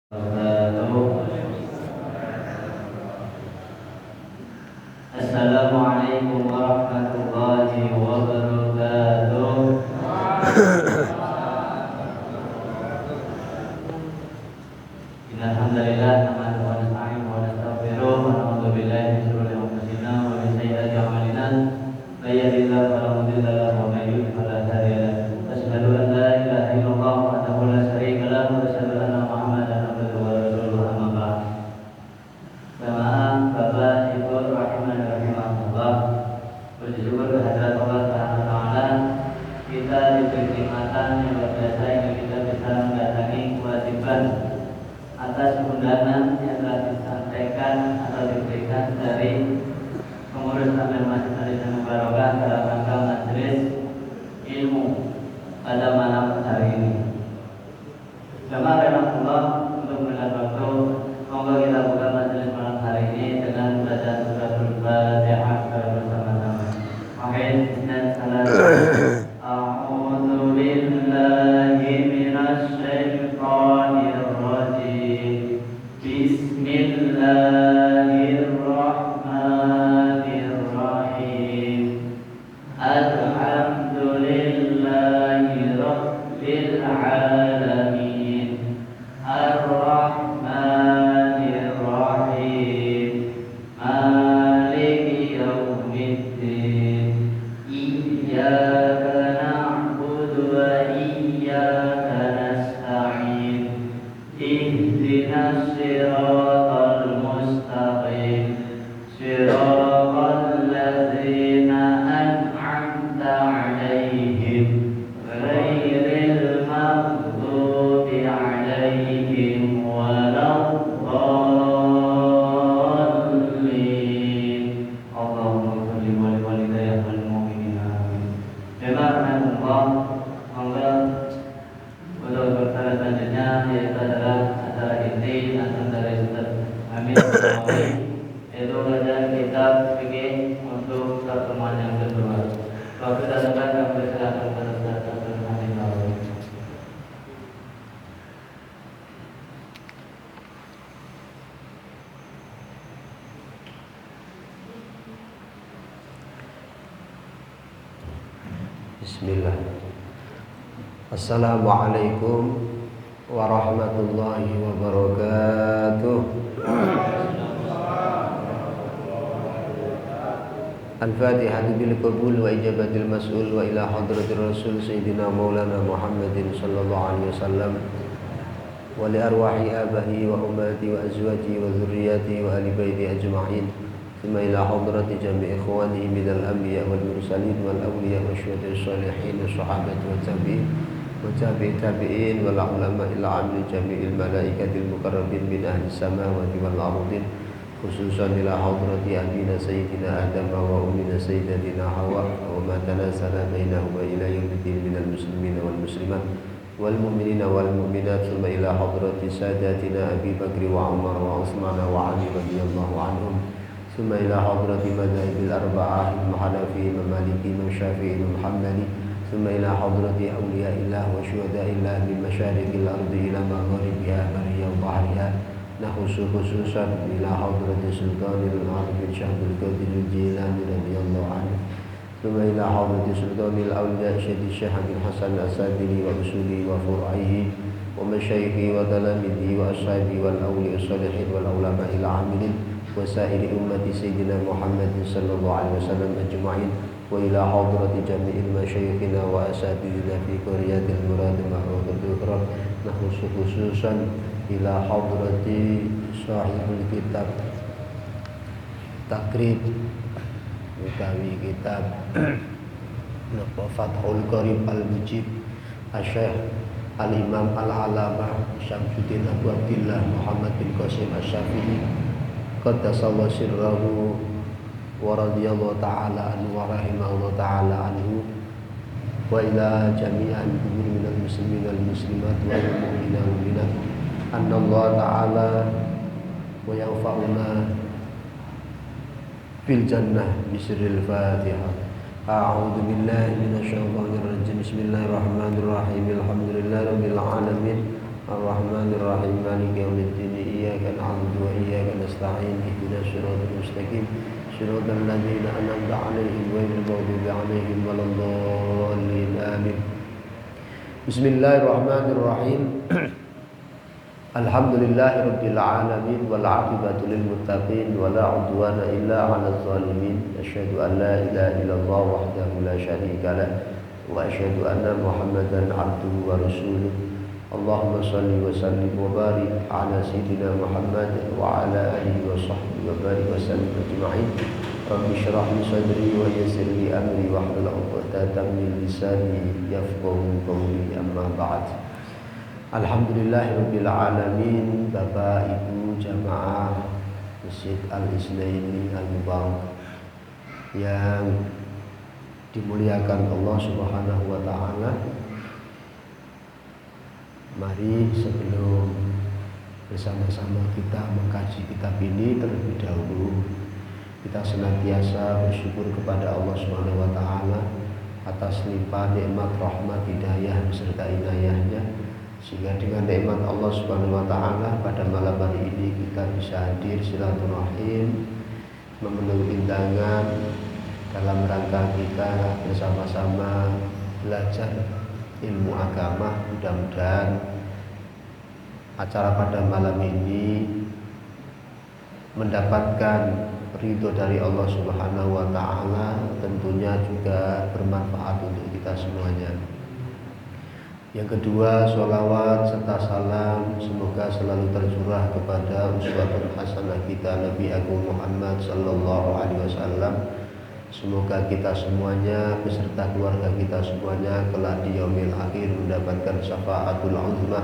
Assalamualaikum warahmatullahi wabarakatuh. Alhamdulillah, nahmaduhu wa nasta'inuhu wa nastaghfiruh wa na'udzu billahi min shururi anfusina wa min sayyiati a'malina. May yahdihillahu fala mudilla lahu wa may yudlil fala hadiya lahu. Asyhadu an la ilaha illallah wahdahu la syarika lahu wa asyhadu anna Muhammadan abduhu wa rasuluhu, amma ba'd. Jamaah Bapak Ibu rahimani rahimakumullah, puji syukur kehadirat Allah Subhanahu wa taala, kita diberi nikmatan yang luar biasa yang kita bisa mendatangi kewajiban atas undangan yang telah disampaikan atau diberikan dari pengurus Takmir Masjid Al-Islam Barokah dalam rangka majelis ilmu pada malam hari ini. Jamaah rahimakumullah, untuk mendengar waktu, monggo kita buka majelis malam hari ini dengan bacaan suratul Fatihah secara bersama-sama. Wahai dan salam. A'udzu billahi minasy syaithanir rajim. Bismillahirrahmanirrahim. Alhamdulillahi rabbil alamin. Ar-Rahmanir Rahim. Maliki yaumiddin. Iyyaka na'budu wa iyyaka nasta'in. Ihdinas siratal mustaqim. Siratal ladzina an'amta 'alaihim ghairil maghdubi 'alaihim waladdallin. Allahumma shalli wa walidayya wal mu'minin amin. Bismillahirrahmanirrahim. Monggo untuk berbicara selanjutnya yaitu adalah acara inti antum dari Ustaz Amin Nawawi, yaitu belajar kitab fikih untuk pertemuan yang kedua. Waktu datang kami persilakan kepada Ustaz Amin Nawawi. Bismillah. Assalamualaikum warahmatullahi wabarakatuh. Al-Fatihah bil qabul wa ijabatil mas'ul wa ila hadratir rasul sayyidina maulana Muhammadin sallallahu alaihi wasallam wa li arwahi abahi wa ummati wa azwaji wa dhurriyyati wa ahli baiti ajma'in. ثم إلى حضرة جميع إخوانه من الأنبياء والمرسلين والأولياء والشهداء الصالحين والصحابة والتابعين وتابع التابعين والعلماء العاملين جميع الملائكة المقربين من أهل السماوات والأرض، خصوصا إلى حضرة أبينا سيدنا آدم وأمنا سيدتنا حواء وما تناسل بينهما إلى يوم الدين من المسلمين والمسلمات والمؤمنين والمؤمنات، ثم إلى حضرة ساداتنا أبي بكر وعمر وعثمان وعلي رضي الله عنهم، ثم إلى حضرة مذاهب الأربعة الحنفي والمالكي والشافعي والحنبلي، ثم إلى حضرة أولياء الله وشهداء الله من مشارق الأرض إلى مغاربها بريا وبحرها، نخص خصوصا إلى حضرة سلطان العارفين شيخ القادر الجيلاني رضي الله عنه، ثم إلى حضرة سلطان الأولياء شيخ الشيخ بن حسن الأسادلي وأصوله وفرعه ومشايخه وتلاميذه وأصحابه والأولياء الصالحين والعلماء العاملين وسائر أمة سيدنا محمد صلى الله عليه وسلم أجمعين، وإلى حضرة جميع مشايخنا وأساتذتنا في قرية المراد معروفة الأخرى، نخص خصوصا إلى حضرة صاحب الكتاب تقريب utawi kitab Fathul Qarib Al-Mujib Asy-Syaikh Al-Imam Al-Alamah Syamsuddin Abu Abdillah Muhammad bin Qasim Asy-Syafi'i qaddasallahu sirrahu wa radhiyallahu ta'ala anhu wa rahimahullahu ta'ala anhu wa ila jami'an minal muslimin wal muslimat wal mu'minin wal mu'minat anna Allah ta'ala wa yanfa'una fil jannah bisirril Fatihah. A'udzu billahi minasy syaithanir rajim. Bismillahirrahmanirrahim. Alhamdulillahirabbil alamin. Ar-Rahmanir Rahim Maliki yaumiddin Iyyaka na'budu wa iyyaka nasta'in ihdinas siratal mustaqim siratal ladzina an'amta 'alaihim ghairil maghdubi 'alaihim waladdallin amin. Bismillahirrahmanirrahim. Alhamdulillahirabbil alamin wal 'aqibatu lil muttaqin wala 'udwana illa 'alal zalimin. Asyhadu an la ilaha illallah wahdahu la syarika lah wa asyhadu anna Muhammadan 'abduhu wa rasuluh. Allahumma salli wa sallim wa barik ala sayyidina Muhammad wa ala alihi wa sahbihi wa barik wa sallim ajma'in. Rabbi shrah li sadri wa yassir li amri wahlul 'uqdatam min lisani yafqahu qawli, amma ba'd. Alhamdulillahirabbil alamin. Bapak Ibu jamaah Masjid Al-Isnaini Al-Mubarak yang dimuliakan Allah Subhanahu wa taala. Mari sebelum bersama-sama kita mengkaji kitab ini, terlebih dahulu kita senantiasa bersyukur kepada Allah Subhanahu wa taala atas limpah nikmat, rahmat, hidayah beserta inayahnya, sehingga dengan nikmat Allah Subhanahu wa taala pada malam hari ini kita bisa hadir silaturahim, memenuhi undangan dalam rangka kita bersama-sama belajar ilmu agama. Mudah-mudahan acara pada malam ini mendapatkan ridho dari Allah Subhanahu wa taala, tentunya juga bermanfaat untuk kita semuanya. Yang kedua, sholawat serta salam semoga selalu tercurah kepada uswatun hasanah kita Nabi Agung Muhammad sallallahu alaihi wasallam. Semoga kita semuanya beserta keluarga kita semuanya kelak di yaumil akhir mendapatkan syafaatul uzma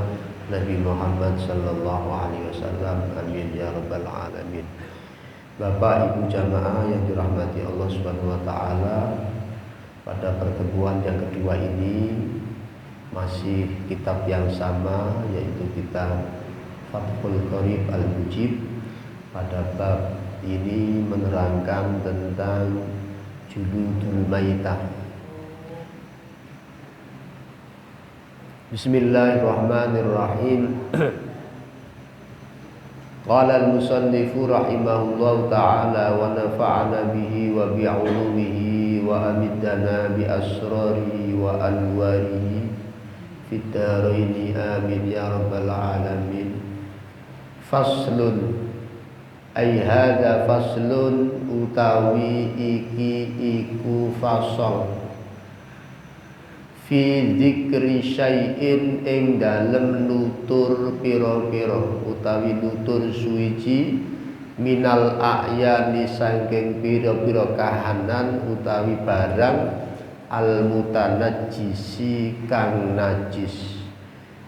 Nabi Muhammad sallallahu alaihi wasallam. Amin ya rabbal alamin. Bapak Ibu jamaah yang dirahmati Allah Subhanahu wa taala, pada pertemuan yang kedua ini masih kitab yang sama, yaitu kitab Fathul Qorib Al-Mujib. Pada bab ini menerangkan tentang juludul maitah. Bismillahirrahmanirrahim. Qala al-musannifu rahimahullahu ta'ala wa nafa'ana bihi wa bi'ulumihi wa amiddana bi asrarihi wa anwarihi fid dharaini amin ya rabbal alamin. Faslun ay hadza faslun utawi iki iku fasal fi dzikri syai'in ing dalem nutur pira-pira utawi nutur suwiji minal a'yani saking pira-pira kahanan utawi barang al mutanajjisi kang najis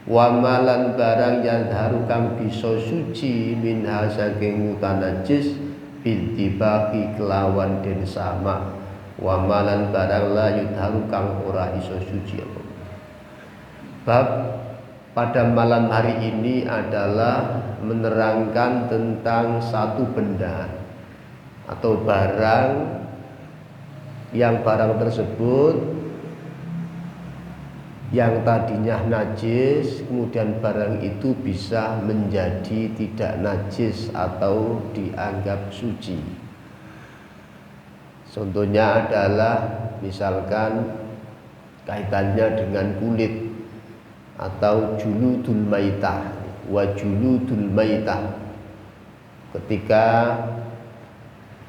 wa malan barang yang haru kang bisa suci minha saking mutanajjis bintibaki kelawan den sama wa malan barang la yudharu kang ora iso suci apa. Bab pada malam hari ini adalah menerangkan tentang satu benda atau barang yang barang tersebut yang tadinya najis, kemudian barang itu bisa menjadi tidak najis atau dianggap suci. Contohnya adalah misalkan kaitannya dengan kulit atau juludul maitah wa juludul maitah. Ketika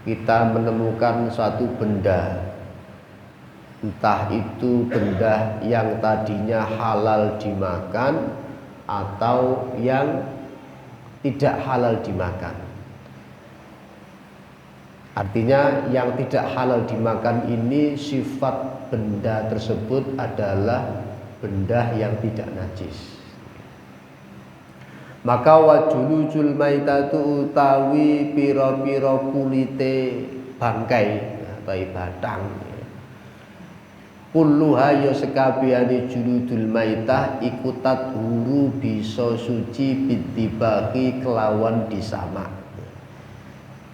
kita menemukan satu benda, entah itu benda yang tadinya halal dimakan atau yang tidak halal dimakan. Artinya yang tidak halal dimakan ini sifat benda tersebut adalah benda yang tidak najis. Maka wajulujul maitatu utawi pira-pira kulite bangkai atau batang, kulluha ya sekabehane juludul maitah iku tathuru bisa suci bitibaki kelawan disamak.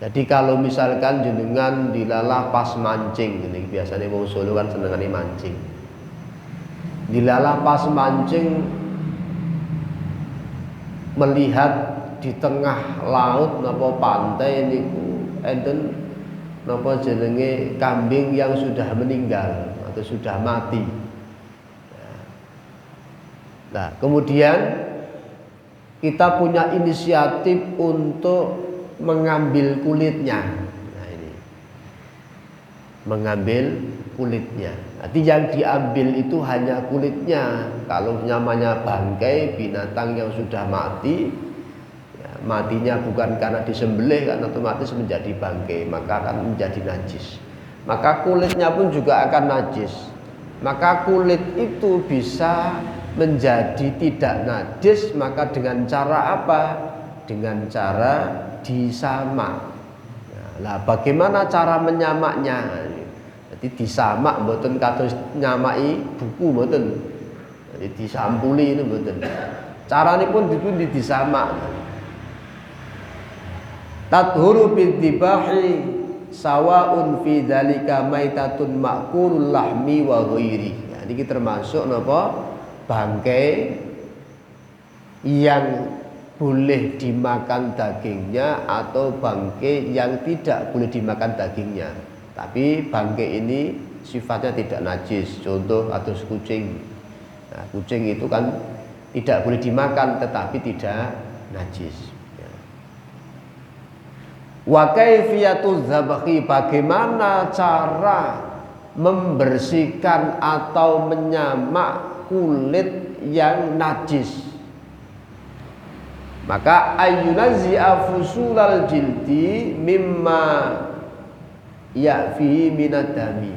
Jadi kalau misalkan jenengan dilalah pas mancing, ini biasanya wong Solo kan senengane mancing. Dilalah pas mancing melihat di tengah laut napa pantai niku enten napa jenenge kambing yang sudah meninggal atau sudah mati. Nah, kemudian kita punya inisiatif untuk mengambil kulitnya. Nah, ini mengambil kulitnya. Nanti yang diambil itu hanya kulitnya. Kalau namanya bangkai binatang yang sudah mati, ya, matinya bukan karena disembelih, kan otomatis menjadi bangkai, maka akan menjadi najis. Maka kulitnya pun juga akan najis. Maka kulit itu bisa menjadi tidak najis, maka dengan cara apa? Dengan cara disamak. Nah, bagaimana cara menyamaknya? Jadi disamak mboten kados nyamaki buku mboten. Jadi disampuli itu mboten. Caranipun dipun disamak. Tathuru biddibahi sawaun fi dzalika maitatun ma'kulul lahmi wa ghairi. Ya, ini termasuk napa? Bangkai yang boleh dimakan dagingnya atau bangkai yang tidak boleh dimakan dagingnya. Tapi bangkai ini sifatnya tidak najis. Contoh kados kucing. Nah, kucing itu kan tidak boleh dimakan tetapi tidak najis. Wa kaifiyatu dzabhi, bagaimana cara membersihkan atau menyamak kulit yang najis. Maka ayyunazzi'a fusulal jildi mimma ya'fi minad dami.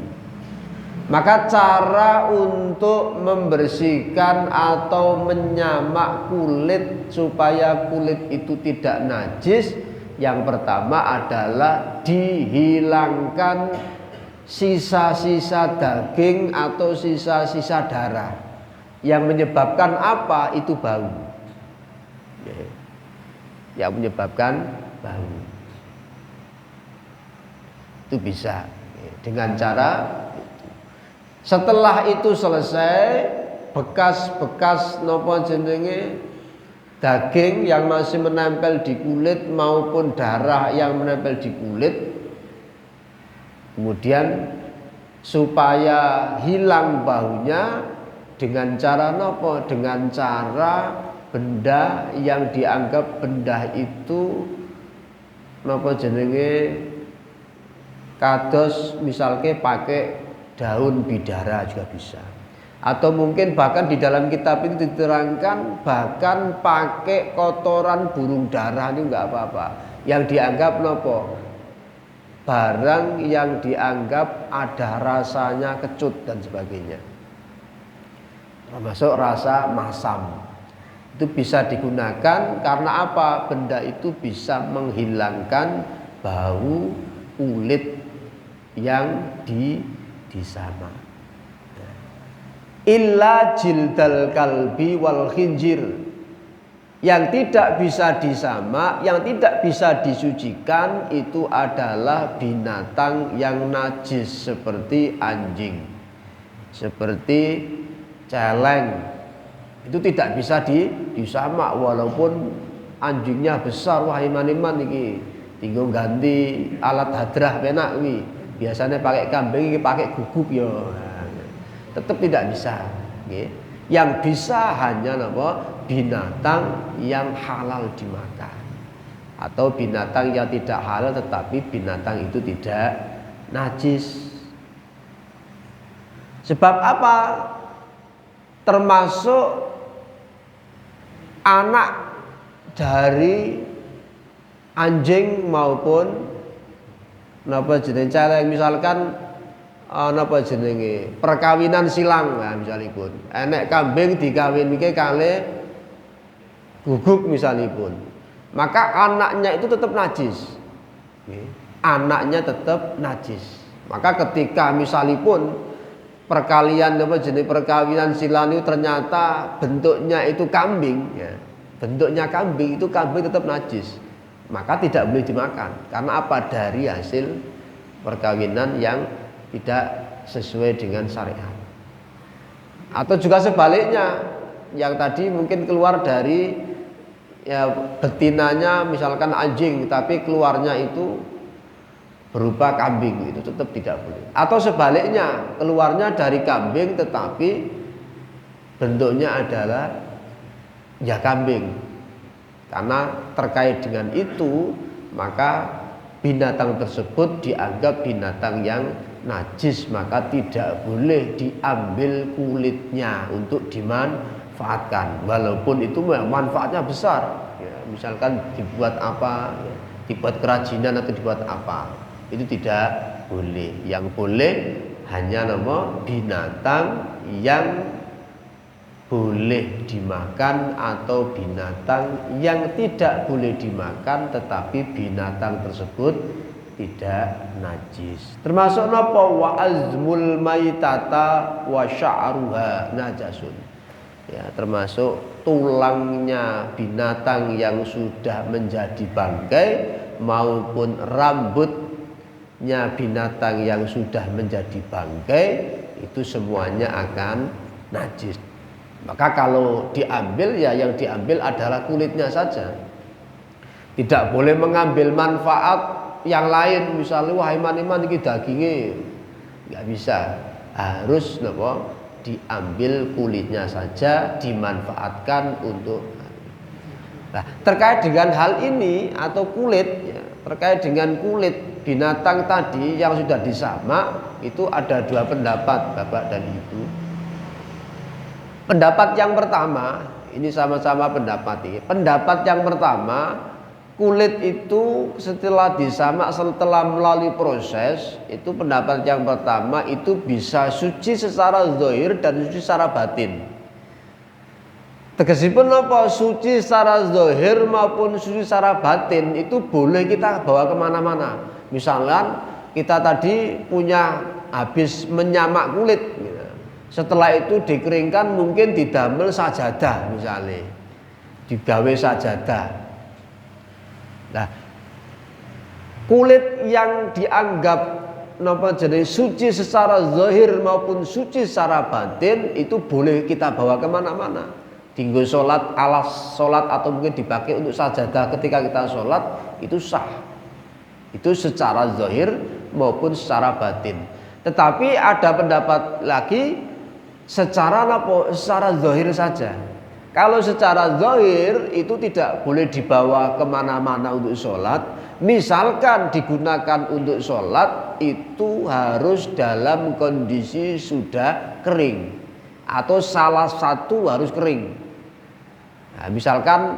Maka cara untuk membersihkan atau menyamak kulit supaya kulit itu tidak najis, yang pertama adalah dihilangkan sisa-sisa daging atau sisa-sisa darah. Yang menyebabkan apa? Itu bau. Yang menyebabkan bau. Itu bisa dengan cara itu. Setelah itu selesai, bekas-bekas napa jenenge daging yang masih menempel di kulit maupun darah yang menempel di kulit, kemudian supaya hilang baunya dengan cara nopo? Dengan cara benda yang dianggap benda itu nopo jenenge kados misalnya pakai daun bidara juga bisa. Atau mungkin bahkan di dalam kitab itu diterangkan bahkan pakai kotoran burung darah itu enggak apa-apa. Yang dianggap nopo? Barang yang dianggap ada rasanya kecut dan sebagainya. Termasuk rasa masam. Itu bisa digunakan karena apa? Benda itu bisa menghilangkan bau kulit yang disamak. Illa jildal kalbi wal khinjir. Yang tidak bisa disamak, yang tidak bisa disucikan itu adalah binatang yang najis seperti anjing, seperti celeng. Itu tidak bisa disamak walaupun anjingnya besar. Wah iman-iman iki tinggal ganti alat hadrah penak iki. Biasanya pakai kambing iki pakai guguk ya. Tetap tidak bisa. Yang bisa hanya apa? Binatang yang halal dimakan. Atau binatang yang tidak halal tetapi binatang itu tidak najis. Sebab apa? Termasuk anak dari anjing maupun napa jenenge celeng, misalkan napa jenenge perkawinan silang, nah misalipun enek kambing dikawinke kalih guguk misalipun, maka anaknya itu tetap najis. Anaknya tetap najis. Maka ketika misalipun perkalian apa jenis perkawinan silang itu ternyata bentuknya itu kambing, ya. Bentuknya kambing itu kambing tetap najis. Maka tidak boleh dimakan. Karena apa? Dari hasil perkawinan yang tidak sesuai dengan syariat. Atau juga sebaliknya, yang tadi mungkin keluar dari ya betinanya misalkan anjing tapi keluarnya itu berupa kambing, itu tetap tidak boleh. Atau sebaliknya, keluarnya dari kambing tetapi bentuknya adalah ya kambing. Karena terkait dengan itu, maka binatang tersebut dianggap binatang yang najis, maka tidak boleh diambil kulitnya untuk dimanfaatkan, walaupun itu manfaatnya besar ya, misalkan dibuat apa ya, dibuat kerajinan atau dibuat apa, itu tidak boleh. Yang boleh hanya binatang yang boleh dimakan atau binatang yang tidak boleh dimakan tetapi binatang tersebut tidak najis. Termasuk napa? Wa azmul maitata wa sya'ruha najasun. Ya, termasuk tulangnya binatang yang sudah menjadi bangkai maupun rambutnya binatang yang sudah menjadi bangkai, itu semuanya akan najis. Maka kalau diambil ya yang diambil adalah kulitnya saja. Tidak boleh mengambil manfaat yang lain, misalnya wah iman iki dagingnya, nggak bisa. Harus diambil kulitnya saja, dimanfaatkan untuk. Nah, terkait dengan hal ini atau kulit, ya, terkait dengan kulit binatang tadi yang sudah disamak, itu ada dua pendapat Bapak dan Ibu. Pendapat yang pertama, ini sama-sama pendapat ini. Pendapat yang pertama, kulit itu setelah disamak, setelah melalui proses, itu pendapat yang pertama itu bisa suci secara zahir dan suci secara batin. Tegesipun apa? Suci secara zahir maupun suci secara batin itu boleh kita bawa kemana-mana. Misalkan kita tadi punya habis menyamak kulit, setelah itu dikeringkan, mungkin didamel sajadah misalnya, digawe sajadah. Nah, kulit yang dianggap suci secara zahir maupun suci secara batin itu boleh kita bawa kemana-mana. Tinggal sholat, alas sholat atau mungkin dipakai untuk sajadah ketika kita sholat, itu sah. Itu secara zahir maupun secara batin. Tetapi ada pendapat lagi secara zahir saja. Kalau secara zahir itu tidak boleh dibawa kemana-mana untuk sholat. Misalkan digunakan untuk sholat, itu harus dalam kondisi sudah kering atau salah satu harus kering. Nah, misalkan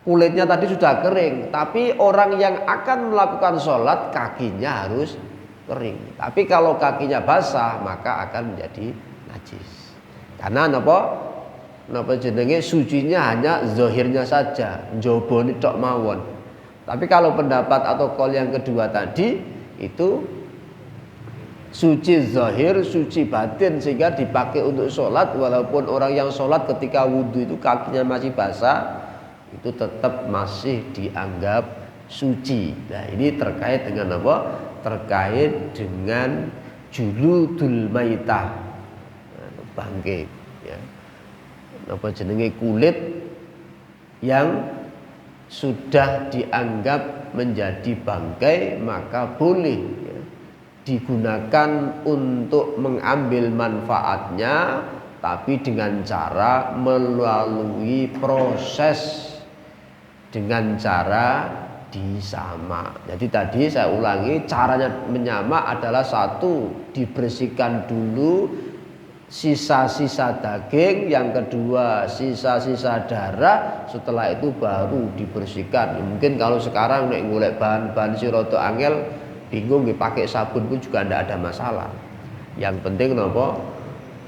kulitnya tadi sudah kering, tapi orang yang akan melakukan sholat kakinya harus kering. Tapi kalau kakinya basah maka akan menjadi najis. Karena napa jenenge sucinya hanya zahirnya saja, njobone tok mawon. Tapi kalau pendapat atau qaul yang kedua tadi itu suci zahir, suci batin sehingga dipakai untuk sholat, walaupun orang yang sholat ketika wudhu itu kakinya masih basah, itu tetap masih dianggap suci. Nah, ini terkait dengan apa? Terkait dengan juludul maitah, bangkai, ya. Apa jenenge kulit yang sudah dianggap menjadi bangkai, maka boleh ya, digunakan untuk mengambil manfaatnya, tapi dengan cara melalui proses dengan cara disamak. Jadi tadi saya ulangi, caranya menyamak adalah satu, dibersihkan dulu sisa-sisa daging, yang kedua sisa-sisa darah, setelah itu baru dibersihkan. Mungkin kalau sekarang nek golek bahan-bahan siroto angel bingung pakai sabun pun juga tidak ada masalah. Yang penting nopo?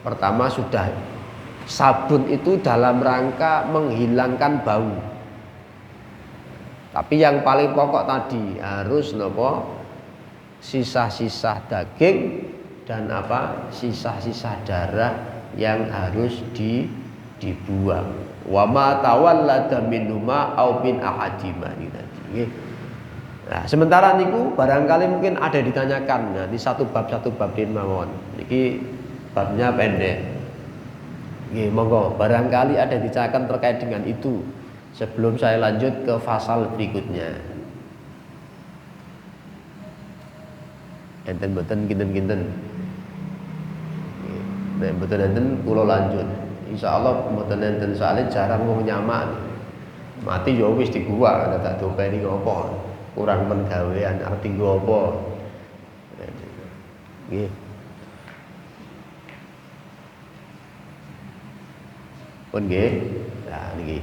Pertama sudah sabun itu dalam rangka menghilangkan bau. Tapi yang paling pokok tadi harus nopo? Sisa-sisa daging dan sisa-sisa darah yang harus dibuang. Wa ma tawallada minhuma au min ahadima tadi. Nah, sementara niku barangkali mungkin ada ditanyakan. Nah, di satu bab din mawon. Niki babnya pendek. Nggih, monggo barangkali ada ditanyakan terkait dengan itu. sebelum saya lanjut ke pasal berikutnya. Enten boten kinten-kinten. Nek boten enten kula lanjut. Insyaallah boten enten soalé jarang wong nyamak. Mati ya wis diguwak ana tak dopeni ngopo. Kurang penggawean arep tinggo apa. Nggih. Pun nggih. Nah niki.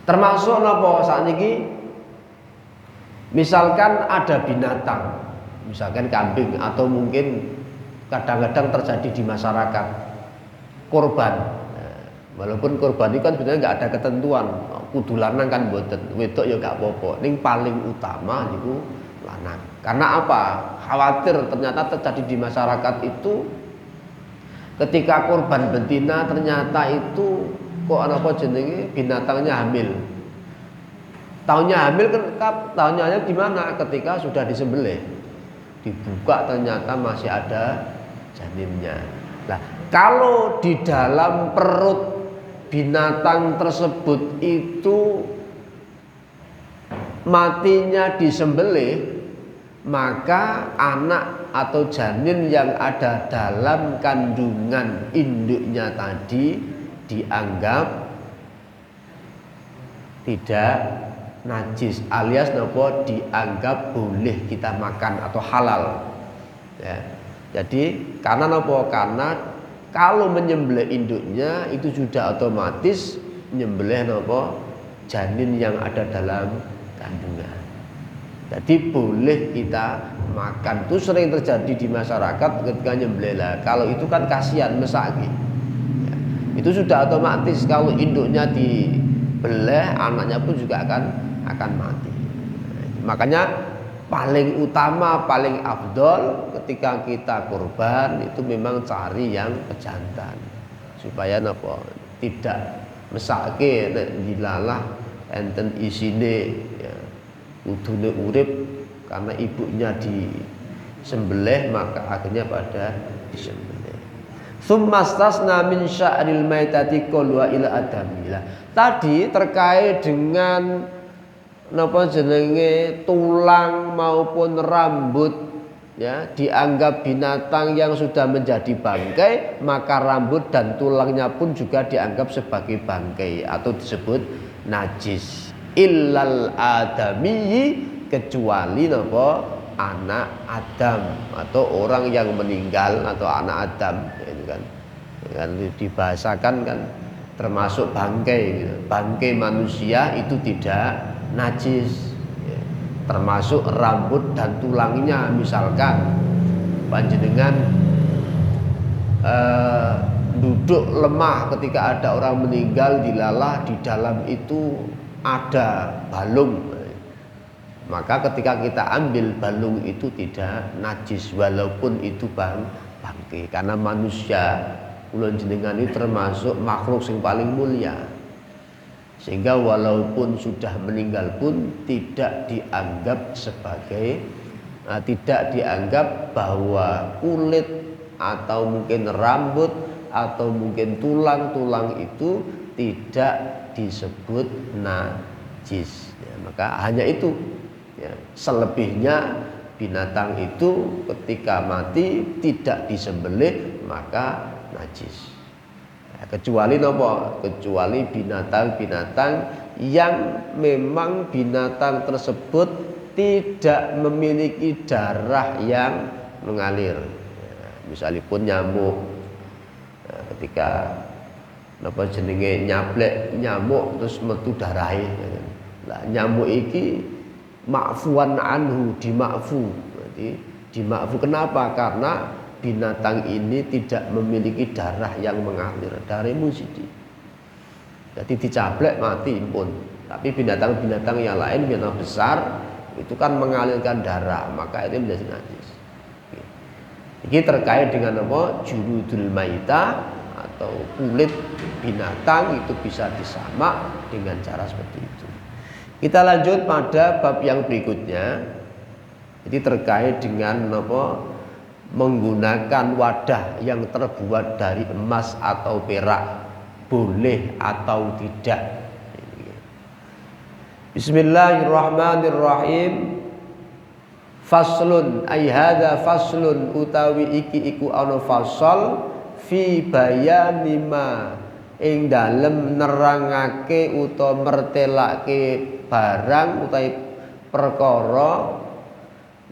Termasuk napa sakniki? Misalkan ada binatang, misalkan kambing atau mungkin kadang-kadang terjadi di masyarakat korban. Nah, walaupun korban itu kan sebenarnya nggak ada ketentuan, kudu lanang kan mboten, wedok ya nggak apa-apa. Ning paling utama niku lanang. Karena apa? Khawatir ternyata terjadi di masyarakat itu ketika korban betina ternyata itu kok apa jenenge binatangnya hamil. Tahunnya hamil kan tahunnya di mana? Ketika sudah disembelih. Dibuka ternyata masih ada janinnya. Nah, kalau di dalam perut binatang tersebut itu matinya disembelih, maka anak atau janin yang ada dalam kandungan induknya tadi dianggap tidak najis alias nopo dianggap boleh kita makan atau halal ya. Jadi karena nopo, karena kalau menyembelih induknya itu sudah otomatis menyembelih nopo janin yang ada dalam kandungan. Jadi boleh kita makan. Itu sering terjadi di masyarakat ketika nyembelih. Kalau itu kan kasihan mesake ya. Itu sudah otomatis kalau induknya dibelah anaknya pun juga akan mati. Makanya paling utama, paling afdol ketika kita kurban itu memang cari yang pejantan supaya napa tidak mesake nek dilalah enten isine ya, udune urip karena ibunya disembelih maka akhirnya pada disembelih. Tsummastasna min sya'ril maitati qalwa ila adamilah. Tadi terkait dengan napa jenenge tulang maupun rambut ya dianggap binatang yang sudah menjadi bangkai, maka rambut dan tulangnya pun juga dianggap sebagai bangkai atau disebut najis. Illal adamiyyi, kecuali napa anak Adam atau orang yang meninggal atau anak Adam itu kan dibahasakan kan termasuk bangkai gitu. Bangkai manusia itu tidak najis ya. Termasuk rambut dan tulangnya, misalkan panjenengan duduk lemah ketika ada orang meninggal dilalah di dalam itu ada balung, maka ketika kita ambil balung itu tidak najis walaupun itu bangkai, karena manusia kula jenengan itu termasuk makhluk yang paling mulia. Sehingga walaupun sudah meninggal pun tidak dianggap sebagai tidak dianggap bahwa kulit atau mungkin rambut atau mungkin tulang-tulang itu tidak disebut najis ya, maka hanya itu ya. Selebihnya binatang itu ketika mati tidak disembelih maka najis. Kecuali nopo, kecuali binatang-binatang yang memang binatang tersebut tidak memiliki darah yang mengalir. Misalnya pun nyamuk, ketika nopo jenenge nyablek nyamuk terus metu darahe. Lah nyamuk iki ma'fuan anhu, dimakfu. Berarti dimakfu kenapa? Karena binatang ini tidak memiliki darah yang mengalir, darah musidi. Jadi dicablek mati pun. Tapi binatang-binatang yang lain, binatang besar itu kan mengalirkan darah, maka itu menjadi najis. Ini terkait dengan apa? Juludul maita atau kulit binatang itu bisa disamak dengan cara seperti itu. Kita lanjut pada bab yang berikutnya. Jadi terkait dengan apa? Menggunakan wadah yang terbuat dari emas atau perak boleh atau tidak. Bismillahirrahmanirrahim. Faslun ay hadza faslun utawi iki iku ana fasal fi bayani ma ing dalem nerangake utawa mertelake barang utawi perkara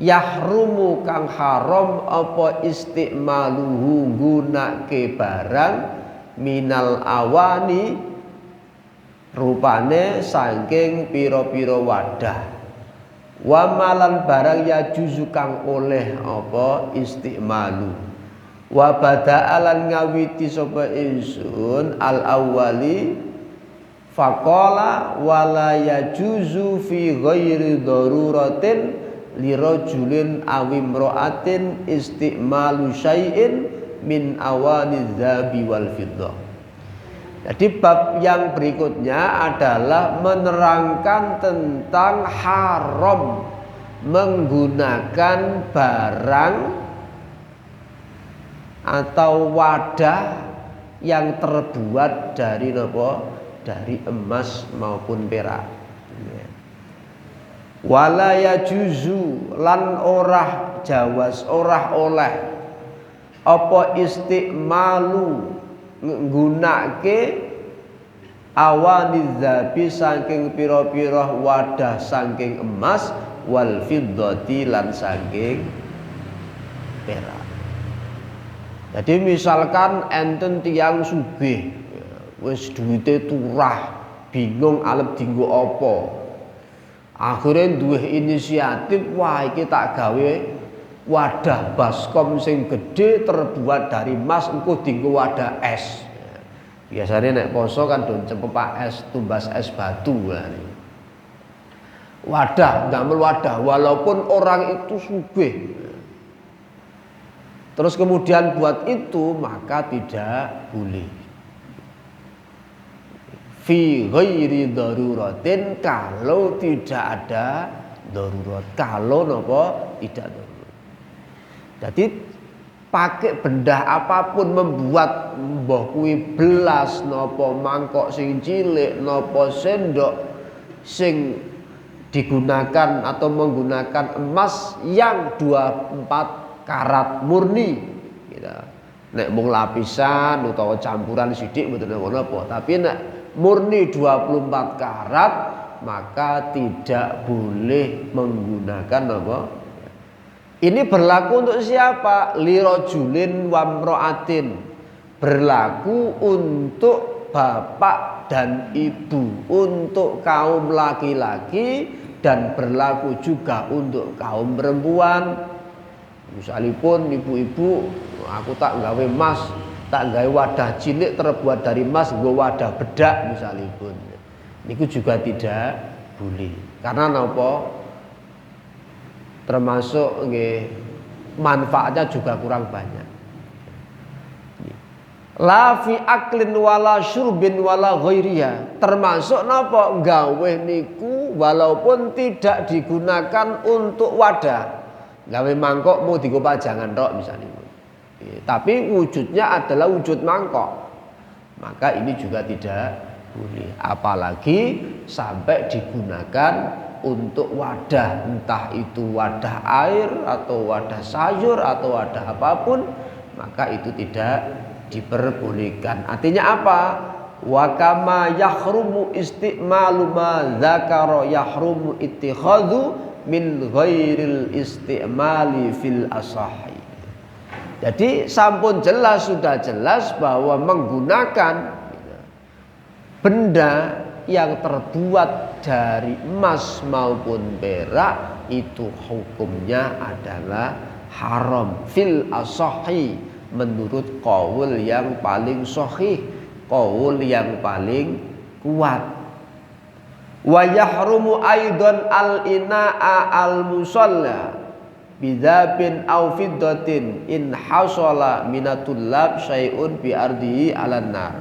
yahrumu kang haram apa istimaluhu gunake barang minal awani rupane saking pira-pira wadah wa malan barang ya juzu kang oleh apa istimalu wa bada'alan ngawiti sapa insun al awwali faqala wala yajuzu fi ghairi daruratin lirajulin awimra'atin istimalu syai'in min awani dzabi wal fiddah. Jadi bab yang berikutnya adalah menerangkan tentang haram menggunakan barang atau wadah yang terbuat dari apa? Dari emas maupun perak. Wala yajuzu lan orah jawas orah oleh apa istimalu nggunake awani dzabi saking pira-pira wadah saking emas wal fiddati lan saking perak. Jadi misalkan enten tiyang sugih wis duwite turah bingung arep dienggo apa. Akhire duwe inisiatif wah iki tak gawe wadah baskom sing gede terbuat dari emas engko dienggo wadah es. Biasanya nek poso kan don cepepak es tumbas es batu kan. Wadah, damel wadah walaupun orang itu sugih. Terus kemudian buat itu maka tidak boleh. Fi ghairi daruratin kalau tidak ada darurat. Kalau napa tidak darurat. Jadi pakai benda apapun membuat mbah kuwi belas napa mangkok sing cilik napa sendok sing digunakan atau menggunakan emas yang 24 karat murni gitu. Nek mung lapisan utawa campuran sithik mboten napa-napa, tapi nek murni 24 karat maka tidak boleh menggunakan apa? Ini berlaku untuk siapa? Lirajulin wamra'atin. Berlaku untuk bapak dan ibu, untuk kaum laki-laki dan berlaku juga untuk kaum perempuan. Misalipun ibu-ibu, aku tak gawe emas, tak gawe wadah cilik terbuat dari emas, nggo wadah bedak misalipun. Niku juga tidak boleh. Karena napa? Termasuk nggih manfaatnya juga kurang banyak. La fi aklin wala syurbin wala ghairiha. Termasuk napa? Gawe niku walaupun tidak digunakan untuk wadah. Gawe mangkok mau dienggo pajangan tok misalnya. Tapi wujudnya adalah wujud mangkok. Maka ini juga tidak boleh. Apalagi sampai digunakan untuk wadah, entah itu wadah air atau wadah sayur atau wadah apapun, maka itu tidak diperbolehkan. Artinya apa? Wa kama yahrumu istimalu ma dzakara yahrumu ittikhadhu min ghairil istimali fil asahi. Jadi sampun jelas, sudah jelas bahwa menggunakan benda yang terbuat dari emas maupun perak itu hukumnya adalah haram fil asahi menurut qaul yang paling sahih, qaul yang paling kuat. Wa yahrumu aidan al inaa al musalla bidzabin aw fiddatin in hasala minatul lab syai'un bi ardihi alan nar.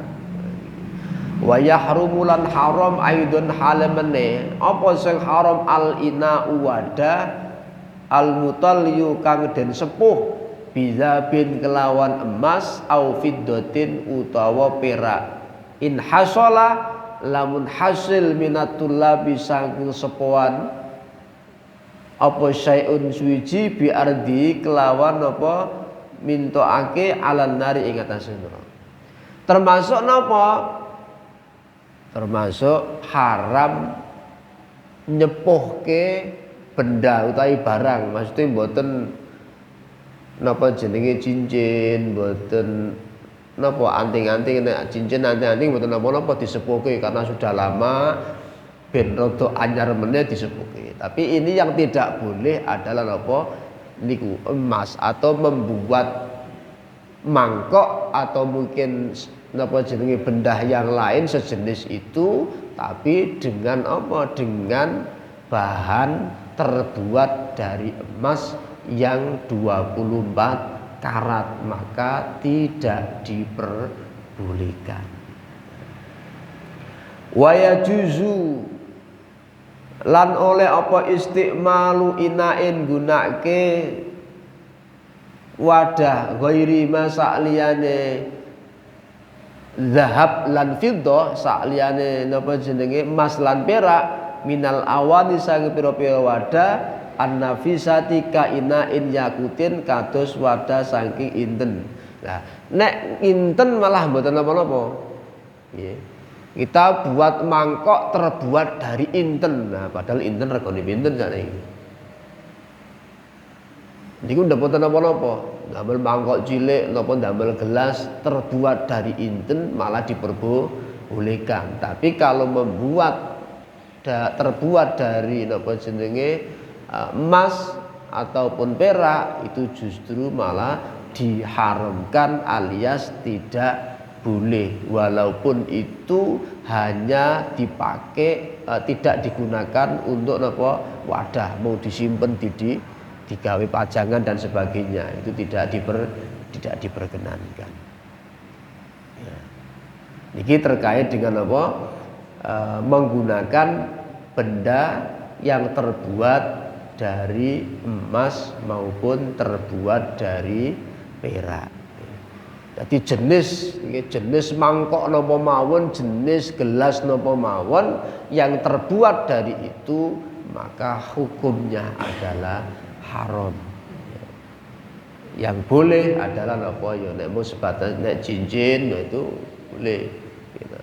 Wa yahrumulan haram aidun halemene apa sing haram al ina wadah al mutalyu kang den sepuh bizabin kelawan emas au fiddatin utawa perak in hasala lamun hasil minatul labi saking sepoan apa syai'un suwiji bi ardi kelawan apa mintoake alan nari ing atase neraka. Termasuk napa? Termasuk haram nyepuhke benda utawi barang, maksudnya mboten napa jenenge cincin, mboten napa anting-anting, nek cincin anting-anting mboten napa-napa disepuhke karena sudah lama ben rada anyar meneh disepuhke. Tapi ini yang tidak boleh adalah napa niku emas atau membuat mangkok atau mungkin napa jenenge benda yang lain sejenis itu tapi dengan apa? Dengan bahan terbuat dari emas yang 24 karat, maka tidak diperbolehkan. Wa yajuzu lan oleh apa istimalu inain gunake wadah ghairi ma sakliyane zahab lan fiddah sakliyane napa jenenge emas lan perak minal awani sang pira-pira wadah annafisati kainain yakutin kados wadah saking inten. Nah, nek inten malah mboten napa-napa. Nggih. Kita buat mangkok terbuat dari inten. Nah, padahal inten regane pinten sakniki. Niku ndak mboten napa-napa. Damel mangkok cilik napa damel gelas terbuat dari inten malah diperbolehkan. Tapi kalau membuat terbuat dari napa jenenge emas ataupun perak itu justru malah diharamkan alias tidak boleh, walaupun itu hanya dipakai tidak digunakan untuk napa wadah, mau disimpan digawe pajangan dan sebagainya, itu tidak diperkenankan. Ya. Niki terkait dengan apa? Menggunakan benda yang terbuat dari emas maupun terbuat dari perak. Jadi jenis mangkok napa mawon, jenis gelas napa mawon yang terbuat dari itu, maka hukumnya adalah haram. Yang boleh adalah apa ya nek mau sebatas nek cincin ya itu boleh. Gitu.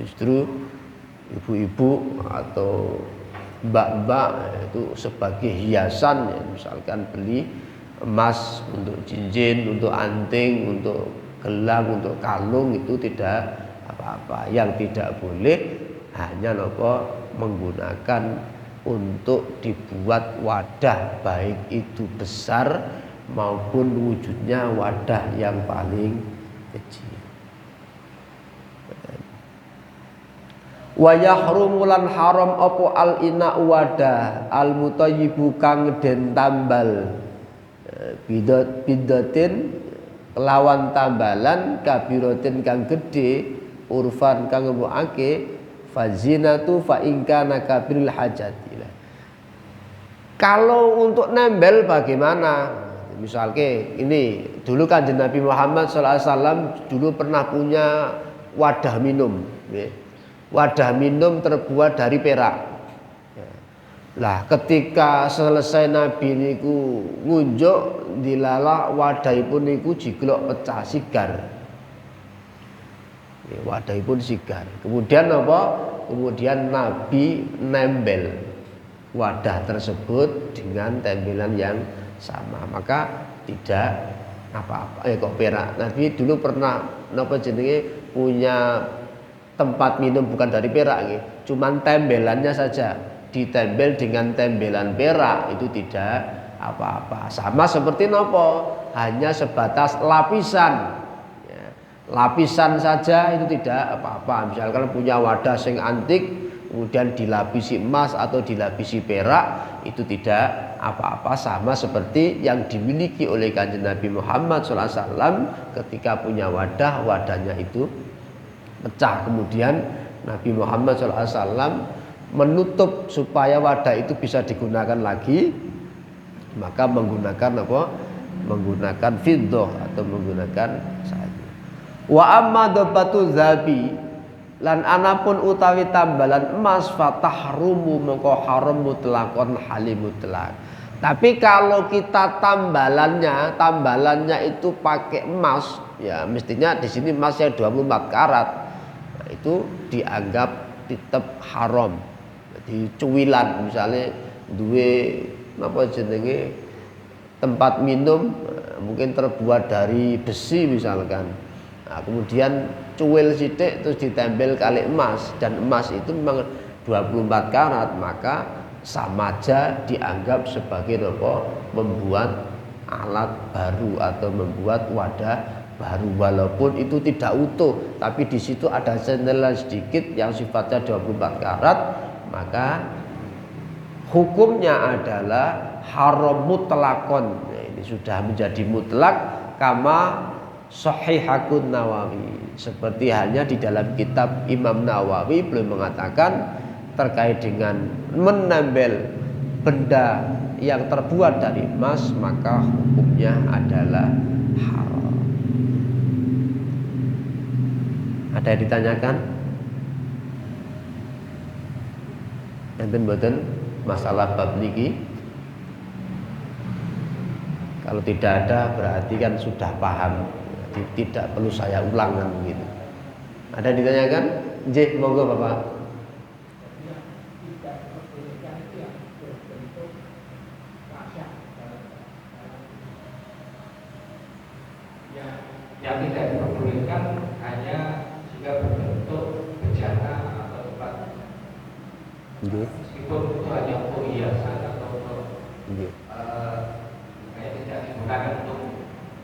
Justru ibu-ibu atau mbak-mbak itu sebagai hiasan ya, misalkan beli emas untuk cincin, untuk anting, untuk gelang, untuk kalung itu tidak apa-apa. Yang tidak boleh hanya apa menggunakan untuk dibuat wadah, baik itu besar maupun wujudnya wadah yang paling kecil. Wa yahrumu lan haram apa al ina wadah al mutayyibu kang den tambal bidatin kelawan tambalan kabiratin kang gedhe urfan kang ngembokake fazinatu fa in kana kabiril hajati. Kalau untuk nembel bagaimana? Misalnya ini dulu Kanjeng Nabi Muhammad SAW dulu pernah punya wadah minum, wadah minum terbuat dari perak. Lah ketika selesai Nabi niku ngunjuk dilalah wadahipun niku jiglok pecah sigar. Wadahipun sigar. Kemudian apa? Kemudian Nabi nembel wadah tersebut dengan tembelan yang sama, maka tidak apa-apa. Kok perak. Nabi dulu pernah napa jenenge punya tempat minum bukan dari perak nggih, cuman tembelannya saja ditembel dengan tembelan perak, itu tidak apa-apa. Sama seperti nopo, hanya sebatas lapisan. Ya, lapisan saja itu tidak apa-apa. Misalkan punya wadah sing antik, kemudian dilapisi emas atau dilapisi perak, itu tidak apa-apa. Sama seperti yang dimiliki oleh Kanjeng Nabi Muhammad SAW ketika punya wadah, wadahnya itu pecah. Kemudian Nabi Muhammad SAW menutup supaya wadah itu bisa digunakan lagi, maka menggunakan apa? Menggunakan fiddah atau menggunakan saja. Wa amma dabatu zabi, Lan anapun utawi tambalan emas fatahrumu mengko haram mutlakon halim mutlak. Tapi kalau kita tambalannya itu pakai emas, ya mestinya di sini emas yang 24 karat. Nah, itu dianggap tetap haram. Jadi cuwilan misalnya duwe apa jenenge tempat minum mungkin terbuat dari besi misalkan. Nah, kemudian cuwil sithik terus ditempel kali emas dan emas itu memang 24 karat, maka sama aja dianggap sebagai apa? Membuat alat baru atau membuat wadah baru, walaupun itu tidak utuh, tapi di situ ada sendelan sedikit yang sifatnya 24 karat, maka hukumnya adalah haram mutlakon. Nah, ini sudah menjadi mutlak kama Sahihakun Nawawi, seperti halnya di dalam kitab Imam Nawawi beliau mengatakan terkait dengan menempel benda yang terbuat dari emas maka hukumnya adalah haram. Ada yang ditanyakan? Enten mboten masalah bab niki? Kalau tidak ada berarti kan sudah paham. Tidak perlu saya ulangan begitu. Ada yang ditanyakan? Nggih, monggo Bapak. Yang tidak diperbolehkan hanya jika berbentuk bejana atau tempat. Meskipun itu hanya untuk hiasan atau untuk tidak digunakan untuk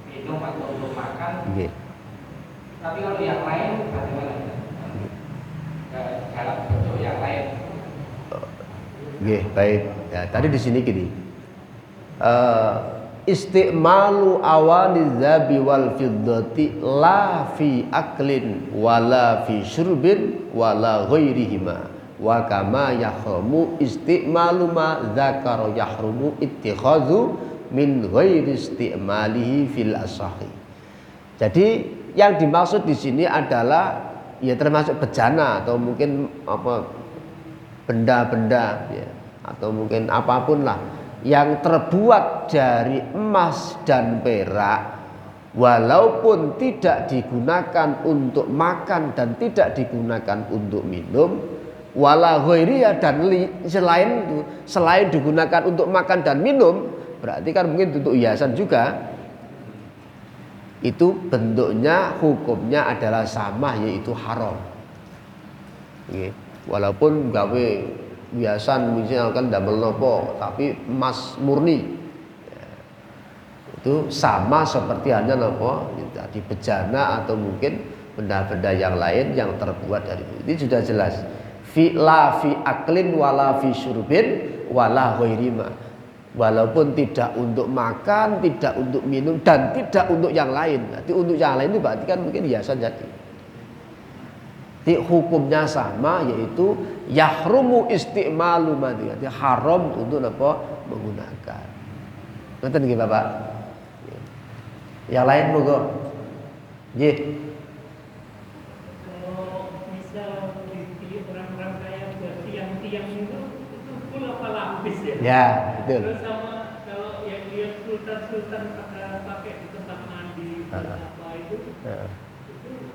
minum atau untuk makan. Tapi kalau yang lain bagaimana? Dalam bentuk yang lain. Baik. Ya, tadi di sini gini. Istimalu awani dzabi wal fiddati la fi aklin wala fi syurbin wala ghairihima wa kama yahrumu istimalu ma dzakara yahrumu ittikhadhu min ghairi istimalihi fil asahi. Jadi yang dimaksud di sini adalah ya termasuk bejana atau mungkin apa benda-benda ya, atau mungkin apapun lah yang terbuat dari emas dan perak, walaupun tidak digunakan untuk makan dan tidak digunakan untuk minum, wala ghairiya dan selain digunakan untuk makan dan minum, berarti kan mungkin untuk hiasan juga. Itu bentuknya hukumnya adalah sama, yaitu haram. Walaupun gawe hiasan misalkan damel nopo tapi emas murni, itu sama seperti hanya nopo di bejana atau mungkin benda-benda yang lain yang terbuat dari itu. Ini sudah jelas. La fi aklin wala fi syurbin wala ghairima. Walaupun tidak untuk makan, tidak untuk minum dan tidak untuk yang lain. Berarti untuk yang lain itu berarti kan mungkin hiasan jadi. Jadi hukumnya sama, yaitu yahrumu istimalu mati, jadi haram untuk apa menggunakan. Ngerti nggih Bapak? Yang lain monggo. Nggih. Kalau misal di orang-orang kaya buat tiang-tiang itu full apa lapis ya? Ya, betul. Terus sama kalau yang dia sultan-sultan pakai di tempat mandi apa itu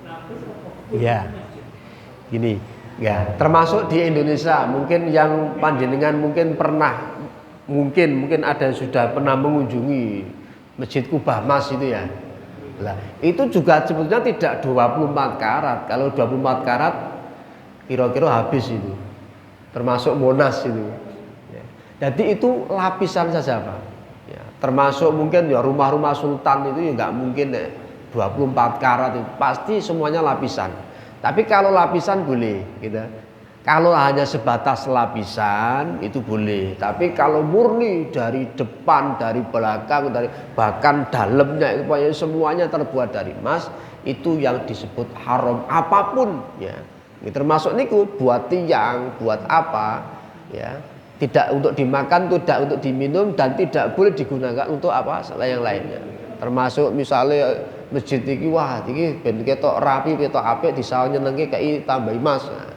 lapis apa full? Ya. Gini, ya, termasuk di Indonesia mungkin yang panjenengan mungkin pernah mungkin ada yang sudah pernah mengunjungi Masjid Kubah Mas itu ya. Lah, itu juga sebetulnya tidak 24 karat. Kalau 24 karat kira-kira habis itu. Termasuk Monas itu. Ya. Jadi itu lapisan saja, Pak. Ya, termasuk mungkin ya rumah-rumah sultan itu ya nggak mungkin 24 karat itu. Pasti semuanya lapisan. Tapi kalau lapisan boleh, gitu. Kalau hanya sebatas lapisan itu boleh. Tapi kalau murni dari depan, dari belakang, dari bahkan dalamnya itu semuanya terbuat dari emas, itu yang disebut haram apapun, ya. Ini termasuk niku buat tiang, buat apa, ya. Tidak untuk dimakan, tidak untuk diminum dan tidak boleh digunakan untuk apa selain yang lainnya. Termasuk misalnya masjid iki wah iki ben ketok rapi, ketok apik disawang nyenengke kei tambah emas. Nah,